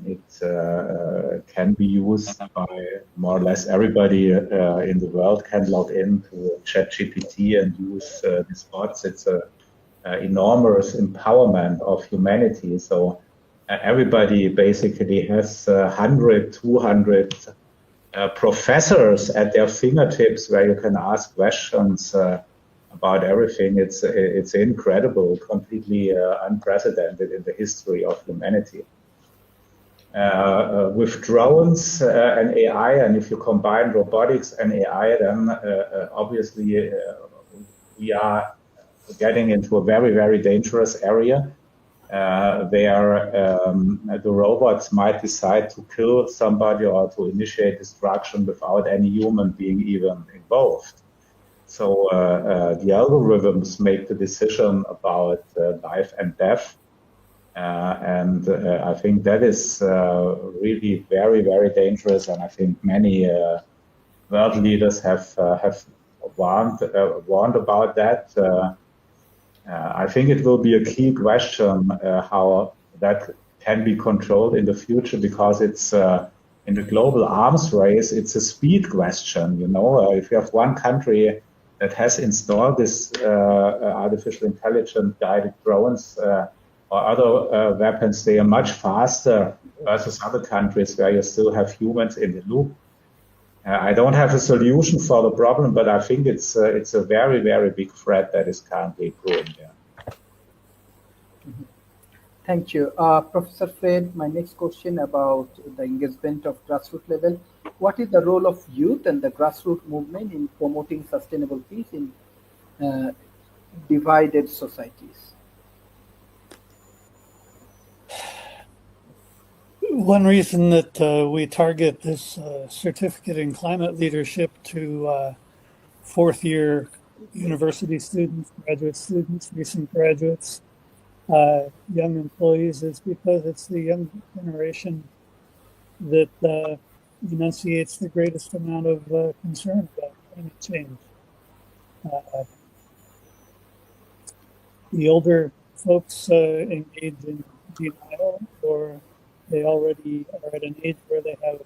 it can be used by more or less everybody in the world can log into ChatGPT and use these bots. It's an enormous empowerment of humanity. So everybody basically has 100, 200 professors at their fingertips where you can ask questions about everything. It's incredible, completely unprecedented in the history of humanity. With drones and AI, and if you combine robotics and AI, then obviously we are getting into a very, very dangerous area. The robots might decide to kill somebody or to initiate destruction without any human being even involved. So the algorithms make the decision about life and death. And I think that is really very, very dangerous. And I think many world leaders have warned about that. I think it will be a key question how that can be controlled in the future, because it's in the global arms race, it's a speed question. You know, if you have one country that has installed this artificial intelligence guided drones or other weapons, they are much faster versus other countries where you still have humans in the loop. I don't have a solution for the problem, but I think it's a very, very big threat that is currently brewing there. Thank you. Professor Fred, my next question about the engagement of grassroots level. What is the role of youth and the grassroots movement in promoting sustainable peace in divided societies? One reason that we target this certificate in climate leadership to fourth year university students, graduate students, recent graduates, young employees is because it's the young generation that enunciates the greatest amount of concern about climate change. The older folks engage in denial, or they already are at an age where they have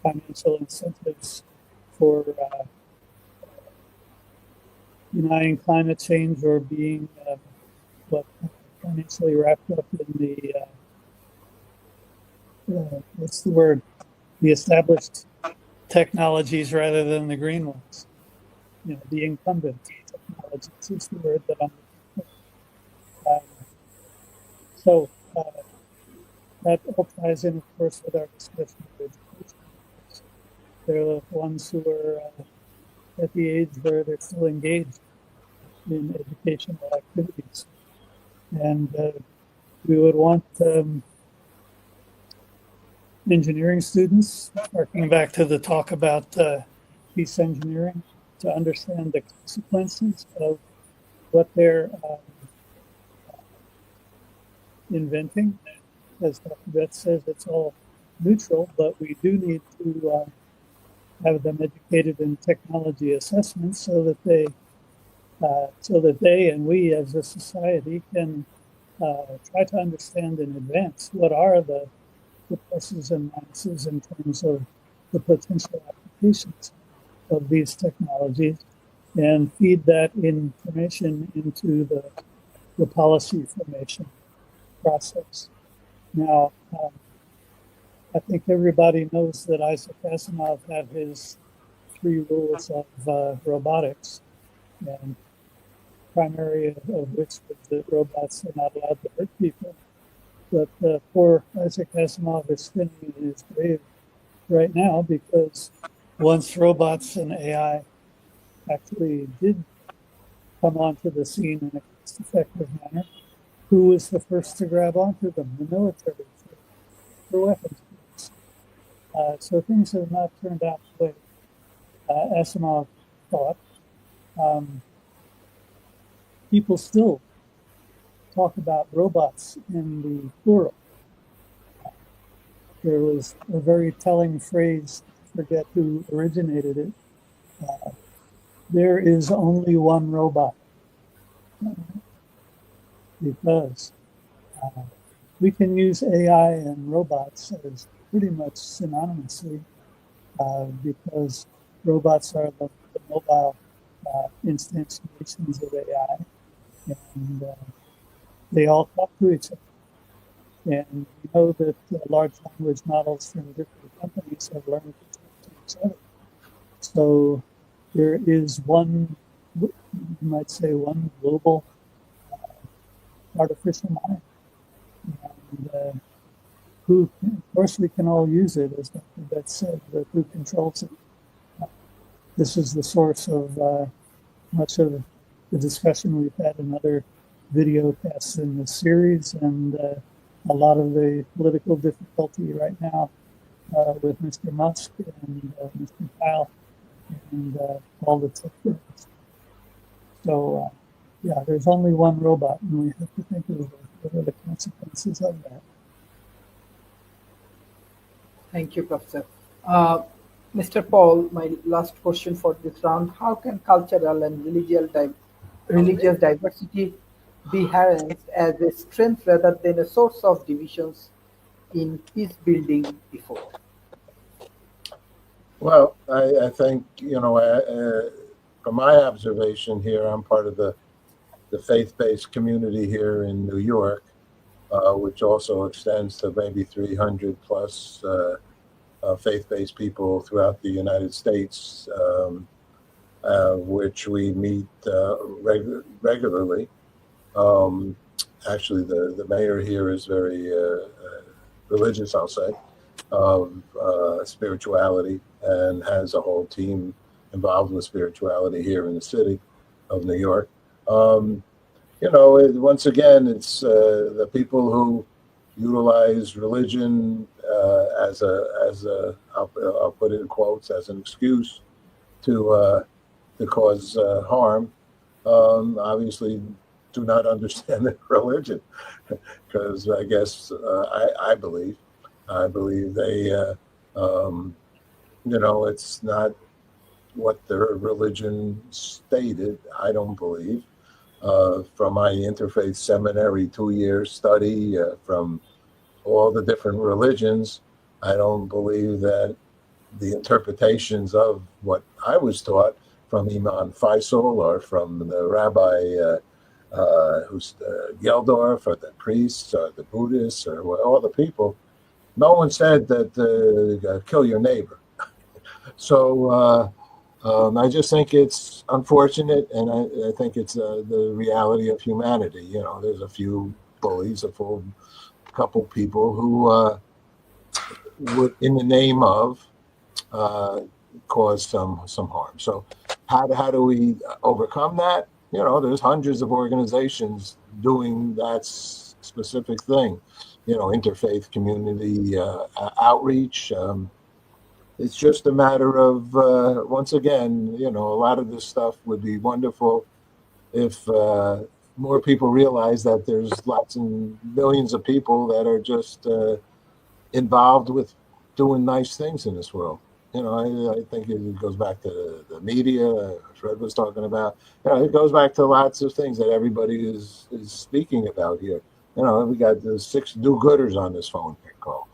financial incentives for denying climate change or being financially wrapped up in the what's the word? The established technologies rather than the green ones. You know, the incumbent technologies is the word that I'm looking for. So that all ties in, of course, with our discussion of education. They're the ones who are at the age where they're still engaged in educational activities. And we would want engineering students, harking back to the talk about peace engineering, to understand the consequences of what they're inventing. As Dr. Betts says, it's all neutral, but we do need to have them educated in technology assessments so that they and we as a society can try to understand in advance what are the pluses and minuses in terms of the potential applications of these technologies, and feed that information into the policy formation process. Now, I think everybody knows that Isaac Asimov had his 3 rules of robotics, and primary of which was that robots are not allowed to hurt people. But poor Isaac Asimov is spinning in his grave right now, because once robots and AI actually did come onto the scene in a cost-effective manner, who was the first to grab onto them? The military for weapons. So things have not turned out the way Asimov thought. People still talk about robots in the plural. There was a very telling phrase, I forget who originated it. There is only one robot. Because we can use AI and robots as pretty much synonymously, because robots are the mobile instantiations of AI, and they all talk to each other. And we know that large language models from different companies have learned to talk to each other. So there is one, you might say, one global artificial mind. And who, of course, we can all use it, as Dr. Betts said, but who controls it? This is the source of much of the discussion we've had in other video casts in this series, and a lot of the political difficulty right now with Mr. Musk and Mr. Kyle and all the tech firms. So, yeah, there's only one robot, and we have to think of what are the consequences of that. Thank you, Professor. Mr. Paul, my last question for this round. How can cultural and religious diversity be harnessed as a strength rather than a source of divisions in peace building effort? Well, I think, from my observation here, I'm part of the faith-based community here in New York, which also extends to maybe 300 plus faith-based people throughout the United States, which we meet regularly. Actually, the mayor here is very religious, I'll say, of spirituality, and has a whole team involved with spirituality here in the city of New York. Once again, it's the people who utilize religion as a I'll put it in quotes, as an excuse to cause harm. Obviously, do not understand their religion, because I guess I believe they, it's not what their religion stated. I don't believe. From my interfaith seminary 2-year study from all the different religions, I don't believe that the interpretations of what I was taught from Imam Faisal or from the Rabbi who's Geldorf or the priests or the Buddhists or all the people, no one said that kill your neighbor. So I just think it's unfortunate, and I think it's the reality of humanity. There's a few bullies, a couple people who would, in the name of, cause some harm. So how do we overcome that? There's hundreds of organizations doing that specific thing. Interfaith community outreach. It's just a matter of, once again, a lot of this stuff would be wonderful if more people realize that there's lots and millions of people that are just involved with doing nice things in this world. I think it goes back to the media, Fred was talking about. It goes back to lots of things that everybody is speaking about here. We got the 6 do-gooders on this phone call.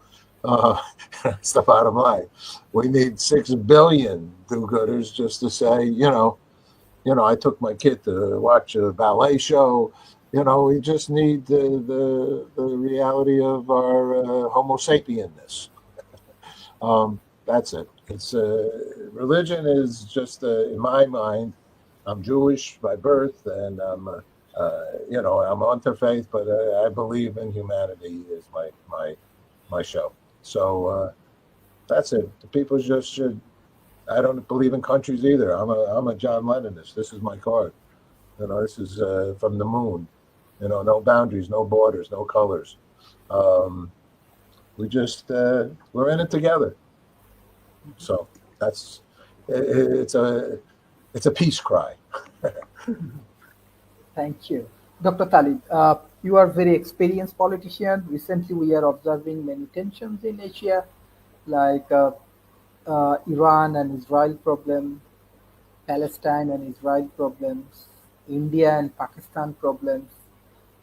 That's the bottom line. We need 6 billion do-gooders just to say, I took my kid to watch a ballet show. We just need the reality of our Homo sapienness. That's it. It's religion is just in my mind. I'm Jewish by birth, and I'm I'm interfaith, but I believe in humanity is my show. So that's it. The people just should. I don't believe in countries either. I'm a John Lennonist. This is my card. This is from the moon. No boundaries, no borders, no colors. We just we're in it together. So that's it's a peace cry. Thank you. Dr. Talib, you are a very experienced politician. Recently, we are observing many tensions in Asia, like Iran and Israel problem, Palestine and Israel problems, India and Pakistan problems.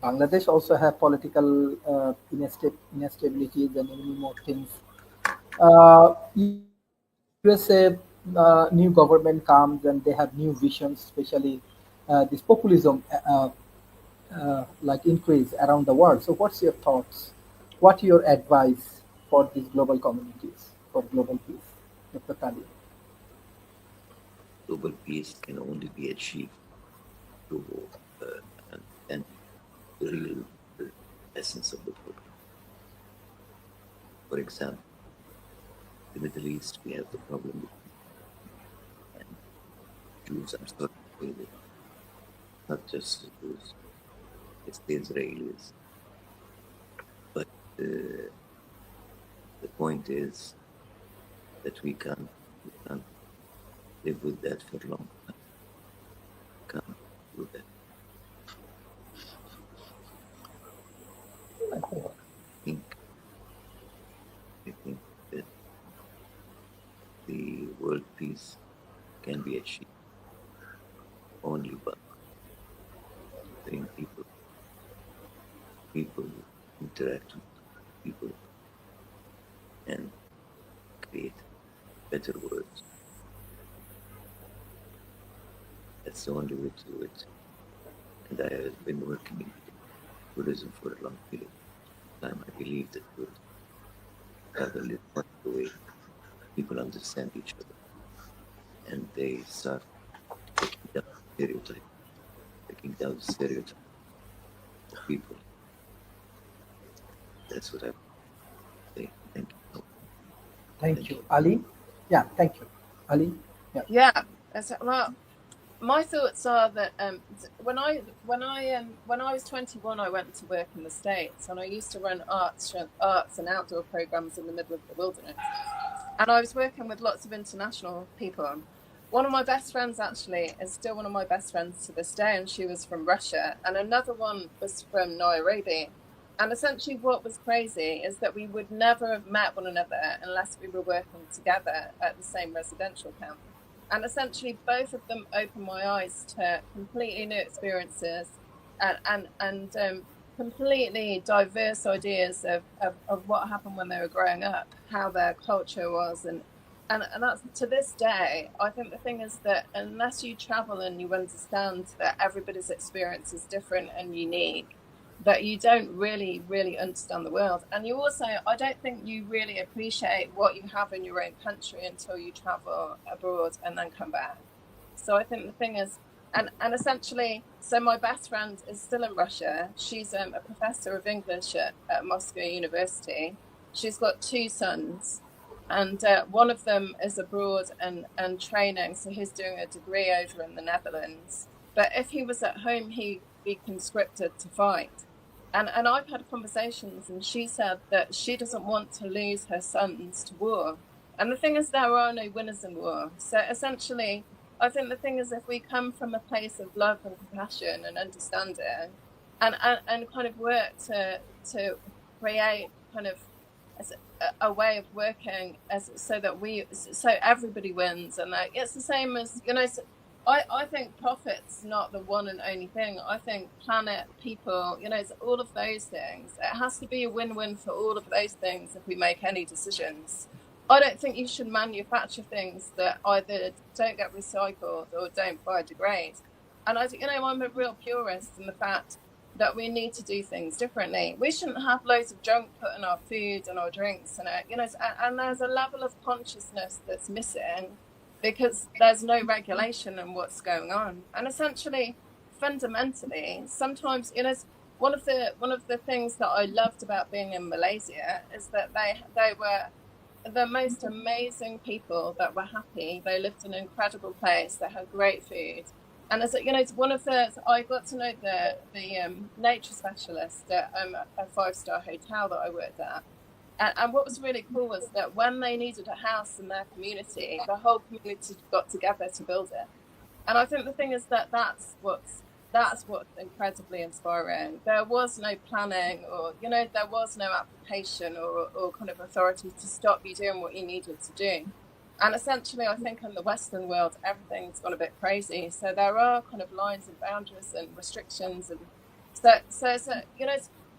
Bangladesh also have political instabilities and many more things. USA new government comes and they have new visions, especially this populism like increase around the world. So what's your thoughts? What your advice for these global communities for global peace, Dr. Talib? Global peace can only be achieved through and the real essence of the problem. For example, the Middle East, we have the problem with and Jews. I'm sorry to say that, not just the Jews, it's the Israelis. But the point is that we can't live with that for long. Can't do that. I think that the world peace can be achieved only by letting people interact with people and create better words. That's the only way to do it. And I have been working in Buddhism for a long period of time. I believe that Buddhism have a little the way people understand each other, and they start taking down the stereotype of people. That's what I say. Thank you. Thank you. Ali? Yeah, thank you. Ali? Yeah. Yeah. Well, my thoughts are that when I was 21, I went to work in the States, and I used to run arts and outdoor programs in the middle of the wilderness. And I was working with lots of international people, one of my best friends actually is still one of my best friends to this day, and she was from Russia, and another one was from Nairobi. And essentially what was crazy is that we would never have met one another unless we were working together at the same residential camp. And essentially both of them opened my eyes to completely new experiences and completely diverse ideas of what happened when they were growing up, how their culture was. And that's, to this day, I think the thing is that unless you travel and you understand that everybody's experience is different and unique, that you don't really understand the world. And you also, I don't think you really appreciate what you have in your own country until you travel abroad and then come back. So I think the thing is, and essentially, so my best friend is still in Russia. She's a professor of English at Moscow University. She's got 2 sons, and one of them is abroad and training, so he's doing a degree over in the Netherlands. But if he was at home, he'd be conscripted to fight. And I've had conversations, and she said that she doesn't want to lose her sons to war. And the thing is, there are no winners in war. So essentially, I think the thing is, if we come from a place of love and compassion and understanding, and kind of work to create kind of a way of working so everybody wins, and that it's the same as, you know. I think profit's not the one and only thing. I think planet, people, you know, it's all of those things. It has to be a win-win for all of those things if we make any decisions. I don't think you should manufacture things that either don't get recycled or don't biodegrade. And I'm a real purist in the fact that we need to do things differently. We shouldn't have loads of junk put in our food and our drinks, and and there's a level of consciousness that's missing, because there's no regulation in what's going on. And essentially, fundamentally, sometimes, one of the things that I loved about being in Malaysia is that they were the most amazing people that were happy. They lived in an incredible place. They had great food. And I got to know the nature specialist at a 5-star hotel that I worked at. And what was really cool was that when they needed a house in their community, the whole community got together to build it. And I think the thing is that that's what's incredibly inspiring. There was no planning, or there was no application or kind of authority to stop you doing what you needed to do. And essentially, I think in the Western world, everything's gone a bit crazy. So there are kind of lines and boundaries and restrictions, and so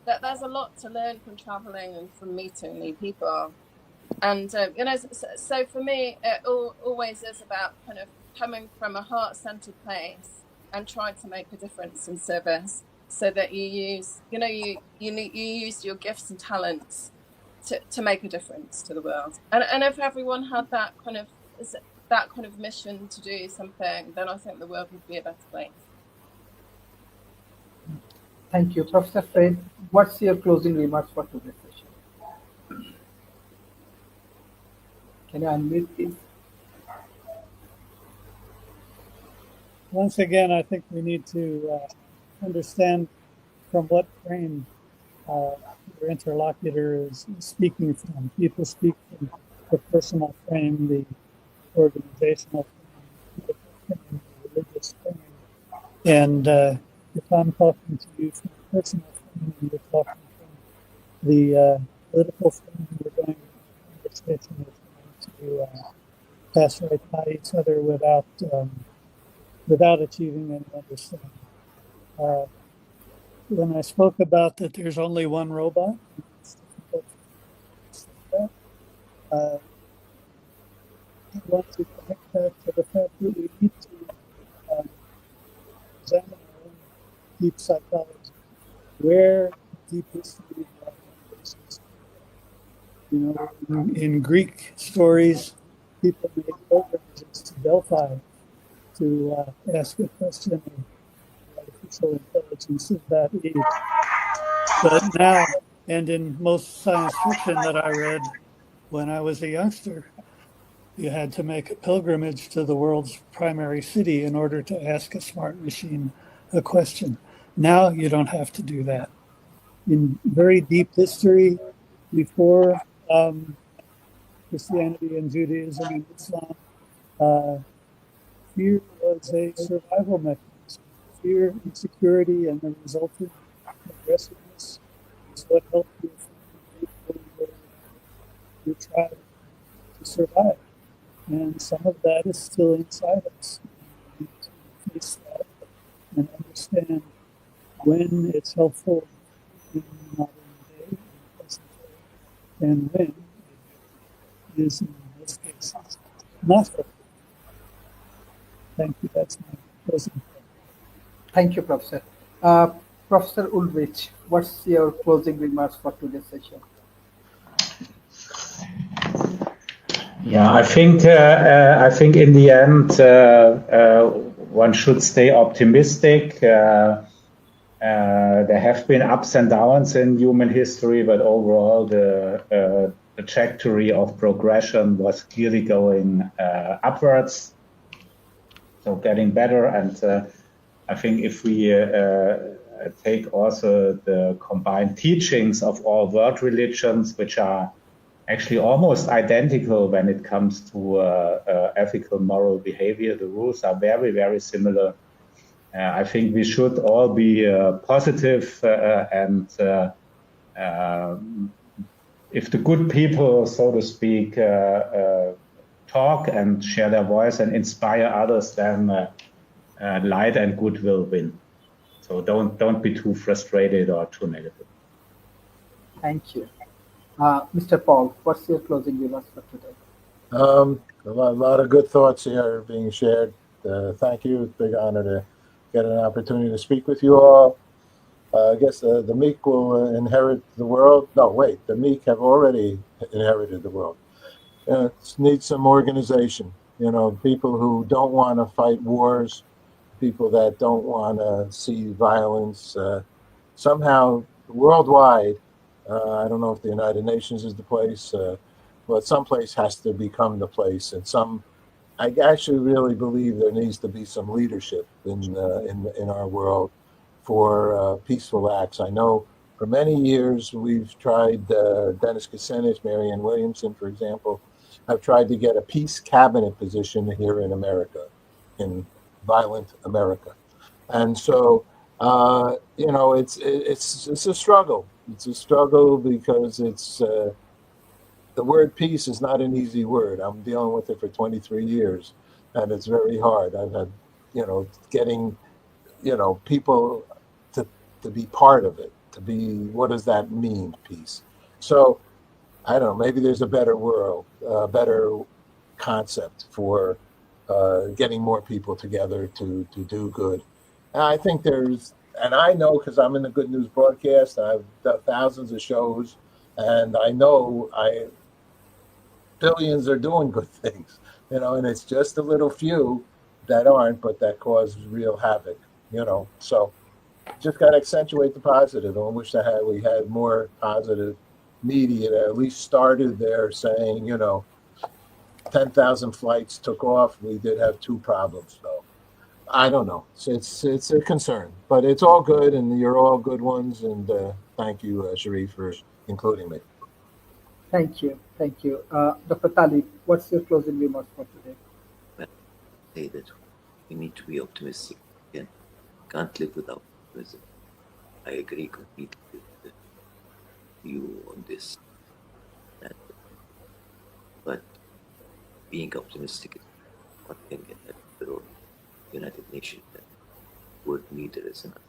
that there's a lot to learn from traveling and from meeting new people. And so for me, it always is about kind of coming from a heart-centered place and trying to make a difference in service, so that you use you use your gifts and talents to make a difference to the world. And if everyone had that kind of mission to do something, then I think the world would be a better place. Thank you. Professor Fred, what's your closing remarks for today's session? Can you unmute, please? Once again, I think we need to understand from what frame your interlocutor is speaking from. People speak from the personal frame, the organizational frame, the religious frame. And if I'm talking to you from the personal frame, and you're talking from the political frame, we're going to conversation is going to pass right by each other without achieving any understanding. When I spoke about that there's only one robot, I want to connect that to the fact that we need to examine our own deep psychology, where deep history is. In Greek stories, people made pilgrimages to Delphi to ask a question of artificial intelligence of that age. But now, and in most science fiction that I read when I was a youngster, you had to make a pilgrimage to the world's primary city in order to ask a smart machine a question. Now you don't have to do that. In very deep history, before Christianity and Judaism and Islam, fear was a survival mechanism. Fear, insecurity, and the resulting aggressiveness is what helped your family or your tribe to survive. And some of that is still inside us. We need to face that and understand when it's helpful in the modern day, in the present day, and when it is, in most cases, not helpful. Thank you. That's my closing point. Thank you, Professor. Uh, Professor Ulrich, what's your closing remarks for today's session? Yeah, I think in the end one should stay optimistic. There have been ups and downs in human history, but overall the trajectory of progression was clearly going upwards, so getting better. And I think if we take also the combined teachings of all world religions, which are actually almost identical when it comes to ethical moral behavior, the rules are very, very similar. I think we should all be positive and if the good people, so to speak, talk and share their voice and inspire others, then light and good will win. So don't be too frustrated or too negative. Thank you. Mr. Paul, what's your closing remarks for today? A lot of good thoughts here being shared. Thank you. It's a big honor to get an opportunity to speak with you all. I guess the meek will inherit the world. No, wait, the meek have already inherited the world. It needs some organization. You know, people who don't want to fight wars, people that don't want to see violence. Somehow, worldwide, I don't know if the United Nations is the place, but some place has to become the place. And I actually really believe there needs to be some leadership in our world for peaceful acts. I know for many years we've tried, Dennis Kucinich, Marianne Williamson, for example, have tried to get a peace cabinet position here in America, in violent America. And so, you know, it's a struggle. It's a struggle because the word peace is not an easy word. I'm dealing with it for 23 years, and it's very hard. I've had, you know, getting, you know, people to be part of it, to be, what does that mean, peace? So I don't know, maybe there's a better world, a better concept for getting more people together to do good. And I think and I know because I'm in the Good News broadcast, I've done thousands of shows, and I know billions are doing good things, you know, and it's just a little few that aren't, but that cause real havoc, you know. So just got to accentuate the positive. I wish we had more positive media that at least started there saying, you know, 10,000 flights took off. We did have 2 problems, though. I don't know. It's a concern, but it's all good, and you're all good ones. And thank you, Sharif, for including me. Thank you. Thank you. Dr. Talib, what's your closing remarks for today? Well, say that we need to be optimistic. Again, can't live without optimism. I agree completely with you on this. But being optimistic is one thing, and that the role of the United Nations and world leader is another.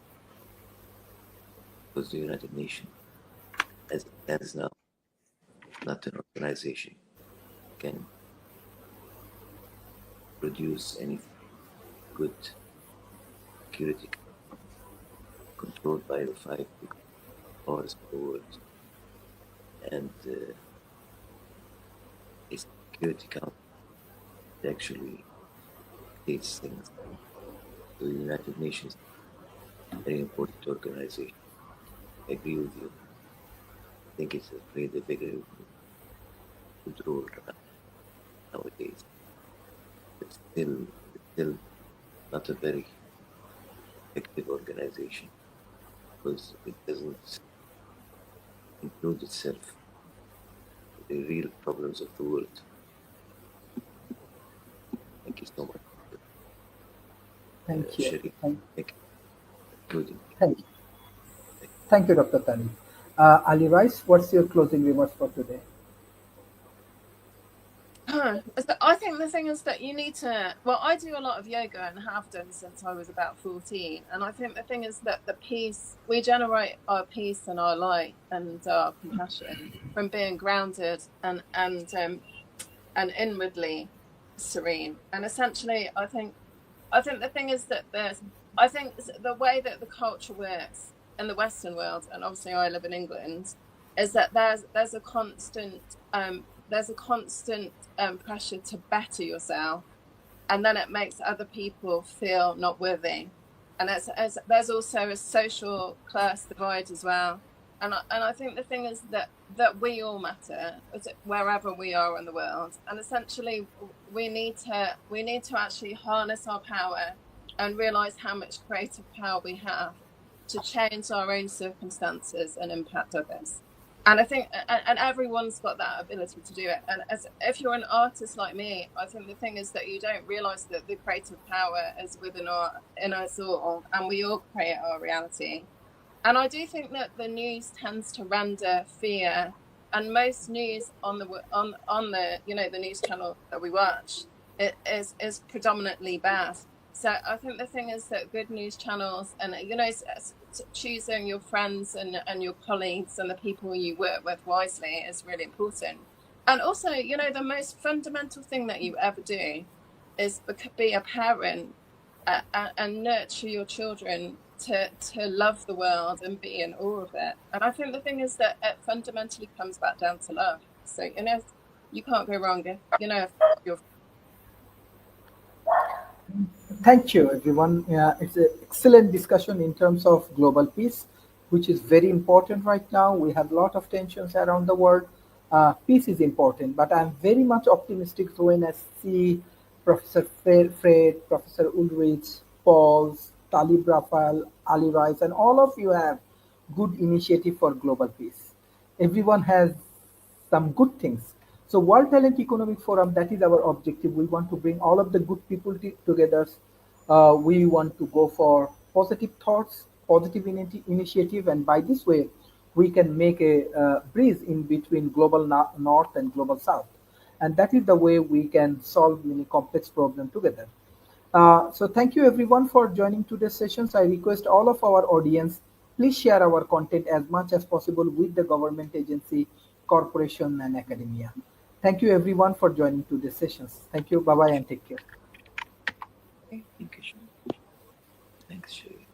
Because the United Nations, as it stands now, not an organization, can produce any good security controlled by the 5 big powers of the world. And a Security Council actually dictates things. So the United Nations is a very important organization. I agree with you. I think it's played a bigger good role nowadays. It's still not a very effective organization because it doesn't include itself in the real problems of the world. Thank you so much. Thank you. Sharif, including. Thank you. Thank you, Dr. Tani. Ali Rice, what's your closing remarks for today? So I think the thing is that you need to. Well, I do a lot of yoga and have done since I was about 14. And I think the thing is that the peace, we generate our peace and our light and our compassion from being grounded and inwardly serene. And essentially, I think the thing is that I think the way that the culture works in the Western world, and obviously I live in England, is that there's a constant pressure to better yourself, and then it makes other people feel not worthy, and there's also a social class divide as well. And I think the thing is that we all matter wherever we are in the world, and essentially we need to actually harness our power and realize how much creative power we have to change our own circumstances and impact others. And I think, and everyone's got that ability to do it. And if you're an artist like me, I think the thing is that you don't realize that the creative power is within us all, and we all create our reality. And I do think that the news tends to render fear, and most news on the the news channel that we watch, it is predominantly bad. So I think the thing is that good news channels and choosing your friends and your colleagues and the people you work with wisely is really important. And also, the most fundamental thing that you ever do is be a parent and nurture your children to love the world and be in awe of it. And I think the thing is that it fundamentally comes back down to love. So you can't go wrong if you're. Thank you, everyone. It's an excellent discussion in terms of global peace, which is very important right now. We have a lot of tensions around the world. Peace is important, but I'm very much optimistic when I see Professor Fred, Professor Ulrich, Paul, Talib Rafal, Ali Rice, and all of you have good initiative for global peace. Everyone has some good things. So World Talent Economic Forum, that is our objective. We want to bring all of the good people together. We want to go for positive thoughts, positive initiative, and by this way, we can make a bridge in between global north and global south. And that is the way we can solve many complex problems together. So thank you everyone for joining today's sessions. I request all of our audience, please share our content as much as possible with the government agency, corporation, and academia. Thank you everyone for joining today's sessions. Thank you. Bye-bye and take care. Thank you. Thanks, Sharif.